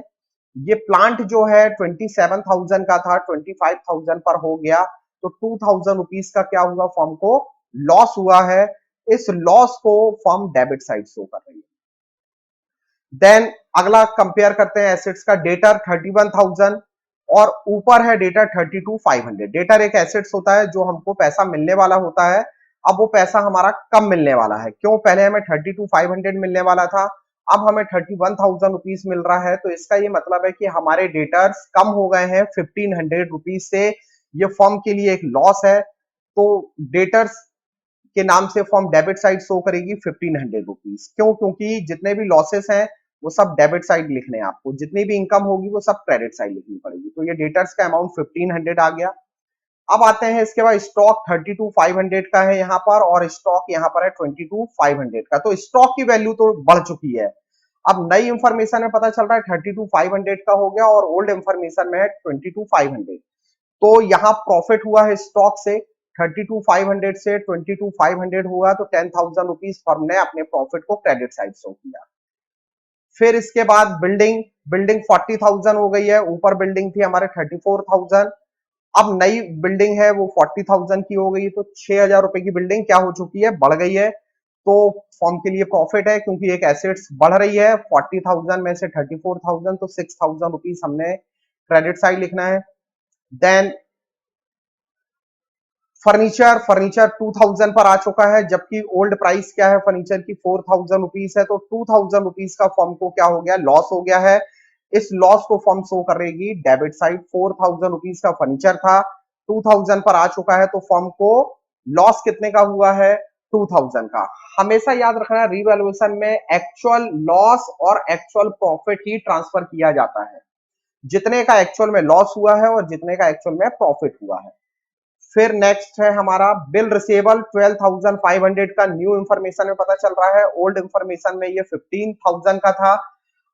ये प्लांट जो है 27,000 का था, 25,000 पर हो गया, तो 2,000 रुपीज का क्या हुआ, फर्म को लॉस हुआ है। इस लॉस को फर्म डेबिट साइड शो कर रही है। देन अगला कंपेयर करते हैं एसेट्स का, डेटर 31,000 और ऊपर है डेटर 32,500। डेटर एक एसेट्स होता है जो हमको पैसा मिलने वाला होता है। अब वो पैसा हमारा कम मिलने वाला है, क्यों, पहले हमें 32,500 मिलने वाला था, अब हमें 31,000 रुपीज मिल रहा है। तो इसका ये मतलब है कि हमारे डेटर्स कम हो गए हैं 1,500 रुपीज से। ये फर्म के लिए एक लॉस है। तो डेटर्स के नाम से फर्म डेबिट साइड शो करेगी 1,500 रुपीज। क्यों, क्योंकि जितने भी लॉसेस हैं वो सब डेबिट साइड लिखने हैं आपको, जितनी भी इनकम होगी वो सब क्रेडिट साइड लिखनी पड़ेगी। तो ये डेटर्स का अमाउंट 1,500 आ गया। अब आते हैं इसके बाद, स्टॉक 32,500 का है यहाँ पर, और स्टॉक यहाँ पर है 22,500 का। तो स्टॉक की वैल्यू तो बढ़ चुकी है। अब नई इंफॉर्मेशन में पता चल रहा है 32,500 का हो गया, और ओल्ड इंफॉर्मेशन में है 22,500। तो यहाँ प्रॉफिट हुआ है स्टॉक से, 32,500 से 22,500 हुआ, तो 10,000 रुपीज फर्म ने अपने प्रॉफिट को क्रेडिट साइड शो किया। फिर इसके बाद बिल्डिंग, बिल्डिंग 40,000 हो गई है, ऊपर बिल्डिंग थी हमारे 34,000, अब नई बिल्डिंग है वो 40,000 की हो गई, तो 6,000 रुपए की बिल्डिंग क्या हो चुकी है, बढ़ गई है। तो फर्म के लिए प्रॉफिट है, क्योंकि एक एसेट्स बढ़ रही है, 40,000 में से 34,000, तो 6,000 रुपीज हमने क्रेडिट साइड लिखना है। देन फर्नीचर, फर्नीचर 2,000 पर आ चुका है, जबकि ओल्ड प्राइस क्या है फर्नीचर की, 4,000 रुपीज है। तो 2,000 रुपीज का फर्म को क्या हो गया, लॉस हो गया है। इस लॉस को फर्म शो कर रहेगी डेबिट साइड। 4,000 रुपीज का फर्नीचर था, 2,000 पर आ चुका है, तो फर्म को लॉस कितने का हुआ है, 2,000 का। हमेशा याद रखना, रिवैल्यूएशन में एक्चुअल लॉस और एक्चुअल प्रॉफिट ही ट्रांसफर किया जाता है। जितने का एक्चुअल में लॉस हुआ है और जितने का एक्चुअल में प्रॉफिट हुआ है। फिर नेक्स्ट है हमारा बिल रिसेबल, 12,500 का न्यू इंफॉर्मेशन में पता चल रहा है, ओल्ड इंफॉर्मेशन में ये 15,000 का था।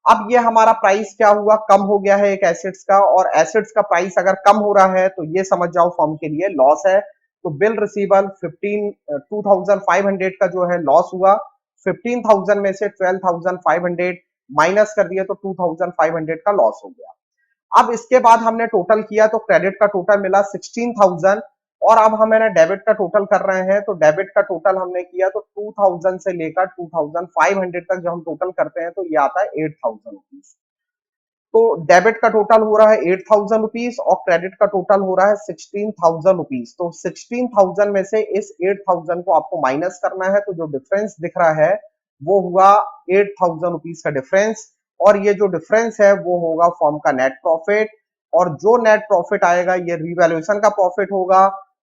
अब ये हमारा प्राइस क्या हुआ, कम हो गया है एक एसेट्स का, और एसेट्स का प्राइस अगर कम हो रहा है तो ये समझ जाओ फर्म के लिए लॉस है। तो बिल रिसीबल 2,500 का जो है लॉस हुआ, 15,000 में से 12,500 माइनस कर दिया, तो 2,500 का लॉस हो गया। अब इसके बाद हमने टोटल किया तो क्रेडिट का टोटल मिला 16,000, और अब हम है ना डेबिट का टोटल कर रहे हैं। तो डेबिट का टोटल हमने किया तो 2,000 से लेकर 2,500 तक जो हम टोटल करते हैं तो ये आता है 8,000 रुपीज। तो डेबिट का टोटल हो रहा है 8,000 रुपीज और क्रेडिट का टोटल हो रहा है 16,000 रुपीज। तो 16,000 में से इस 8,000 को आपको माइनस करना है, तो जो डिफरेंस दिख रहा है वो हुआ 8,000 रुपीज का डिफरेंस, और ये जो डिफरेंस है वो होगा फर्म का नेट प्रॉफिट। और जो नेट प्रॉफिट आएगा ये रिवैल्यूएशन का प्रॉफिट होगा।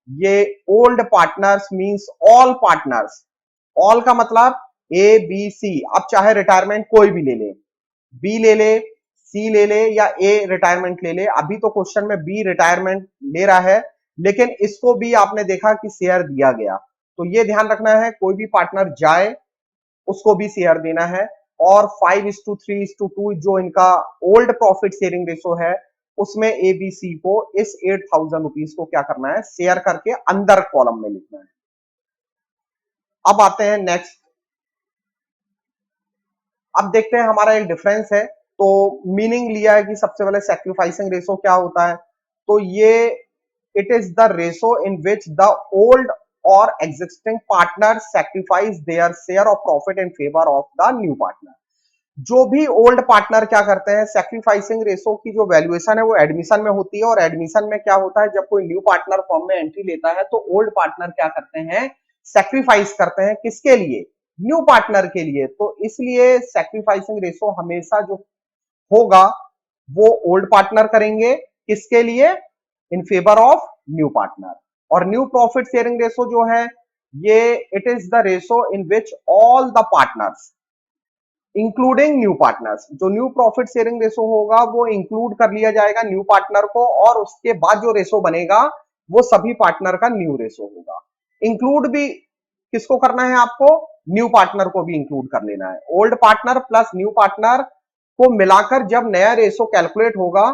ये old partners means all partners, all का मतलब ए बी सी, अब चाहे रिटायरमेंट कोई भी ले ले, बी ले ले, सी ले ले या ए रिटायरमेंट ले ले। अभी तो क्वेश्चन में बी रिटायरमेंट ले रहा है, लेकिन इसको भी आपने देखा कि शेयर दिया गया, तो ये ध्यान रखना है कोई भी पार्टनर जाए उसको भी शेयर देना है। और 5:3:2 जो इनका ओल्ड प्रॉफिट शेयरिंग रेशो है उसमें एबीसी को इस 8,000 रुपीज को क्या करना है, शेयर करके अंदर कॉलम में लिखना है। अब आते हैं नेक्स्ट। अब देखते हैं हमारा एक डिफरेंस है, तो मीनिंग लिया है कि सबसे पहले सैक्रिफाइसिंग रेशो क्या होता है, तो ये it is the ratio in which the old और existing partner sacrifice their share of profit in favour of the new partner. जो भी ओल्ड पार्टनर क्या करते हैं, सैक्रिफाइसिंग रेशो की जो वैल्यूएशन है वो एडमिशन में होती है, और एडमिशन में क्या होता है, जब कोई न्यू पार्टनर फॉर्म में एंट्री लेता है तो ओल्ड पार्टनर क्या करते हैं, सैक्रिफाइस करते हैं, किसके लिए, न्यू पार्टनर के लिए। तो इसलिए सैक्रिफाइसिंग रेशो हमेशा जो होगा वो ओल्ड पार्टनर करेंगे, किसके लिए, इन फेवर ऑफ न्यू पार्टनर। और न्यू प्रॉफिट शेयरिंग रेशो जो है ये it is the ratio in which all the partners including new partners, जो न्यू प्रॉफिट शेयरिंग रेशो होगा वो इंक्लूड कर लिया जाएगा न्यू पार्टनर को, और उसके बाद जो रेशो बनेगा वो सभी पार्टनर का न्यू रेशो होगा। इंक्लूड भी किसको करना है, आपको न्यू पार्टनर को भी इंक्लूड कर लेना है। Old partner plus new partner को मिलाकर जब नया रेशो कैलकुलेट होगा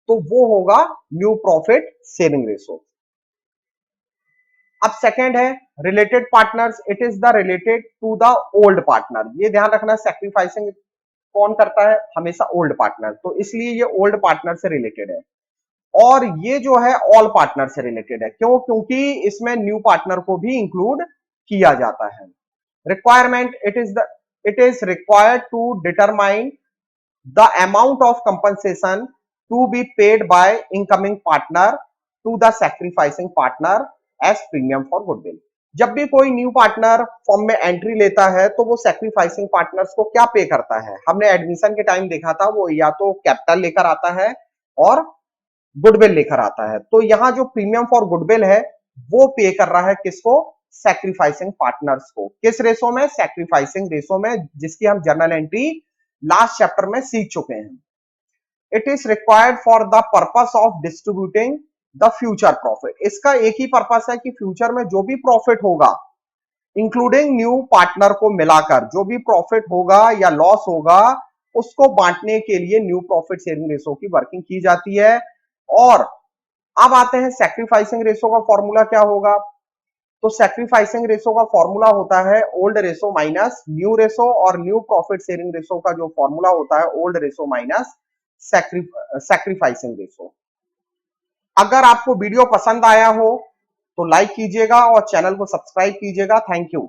तो वो होगा न्यू प्रॉफिट शेयरिंग रेशो। अब सेकंड है related partners, it is the related to the old partner. ये ध्यान रखना, सैक्रिफाइसिंग कौन करता है, हमेशा ओल्ड पार्टनर, तो इसलिए ये ओल्ड पार्टनर से रिलेटेड है। और ये जो है ऑल पार्टनर से रिलेटेड है, क्यों, क्योंकि इसमें न्यू पार्टनर को भी इंक्लूड किया जाता है। Requirement, it is required to determine the amount of compensation to be paid by incoming partner to the sacrificing partner as premium for goodwill. जब भी कोई न्यू पार्टनर फॉर्म में एंट्री लेता है तो वो सैक्रिफाइसिंग पार्टनर्स को क्या पे करता है, हमने एडमिशन के टाइम देखा था, वो या तो कैपिटल लेकर आता है और गुडविल लेकर आता है। तो यहां जो प्रीमियम फॉर गुडविल है वो पे कर रहा है किसको, सैक्रिफाइसिंग पार्टनर्स को। किस रेशो में, सैक्रिफाइसिंग रेशो में, जिसकी हम जर्नल एंट्री लास्ट चैप्टर में सीख चुके हैं। It is required for the purpose of distributing the future profit. इसका एक ही पर्पस है कि फ्यूचर में जो भी प्रॉफिट होगा इंक्लूडिंग न्यू पार्टनर को मिलाकर जो भी प्रॉफिट होगा या लॉस होगा उसको बांटने के लिए न्यू प्रॉफिट शेयरिंग रेशो की वर्किंग की जाती है। और अब आते हैं सैक्रिफाइसिंग रेशो का फॉर्मूला क्या होगा, तो सैक्रिफाइसिंग रेशो का फॉर्मूला होता है old ratio minus new ratio, और न्यू प्रॉफिट शेयरिंग रेशो का जो फॉर्मूला होता है old ratio minus sacrificing ratio. अगर आपको वीडियो पसंद आया हो तो लाइक कीजिएगा और चैनल को सब्सक्राइब कीजिएगा। Thank you.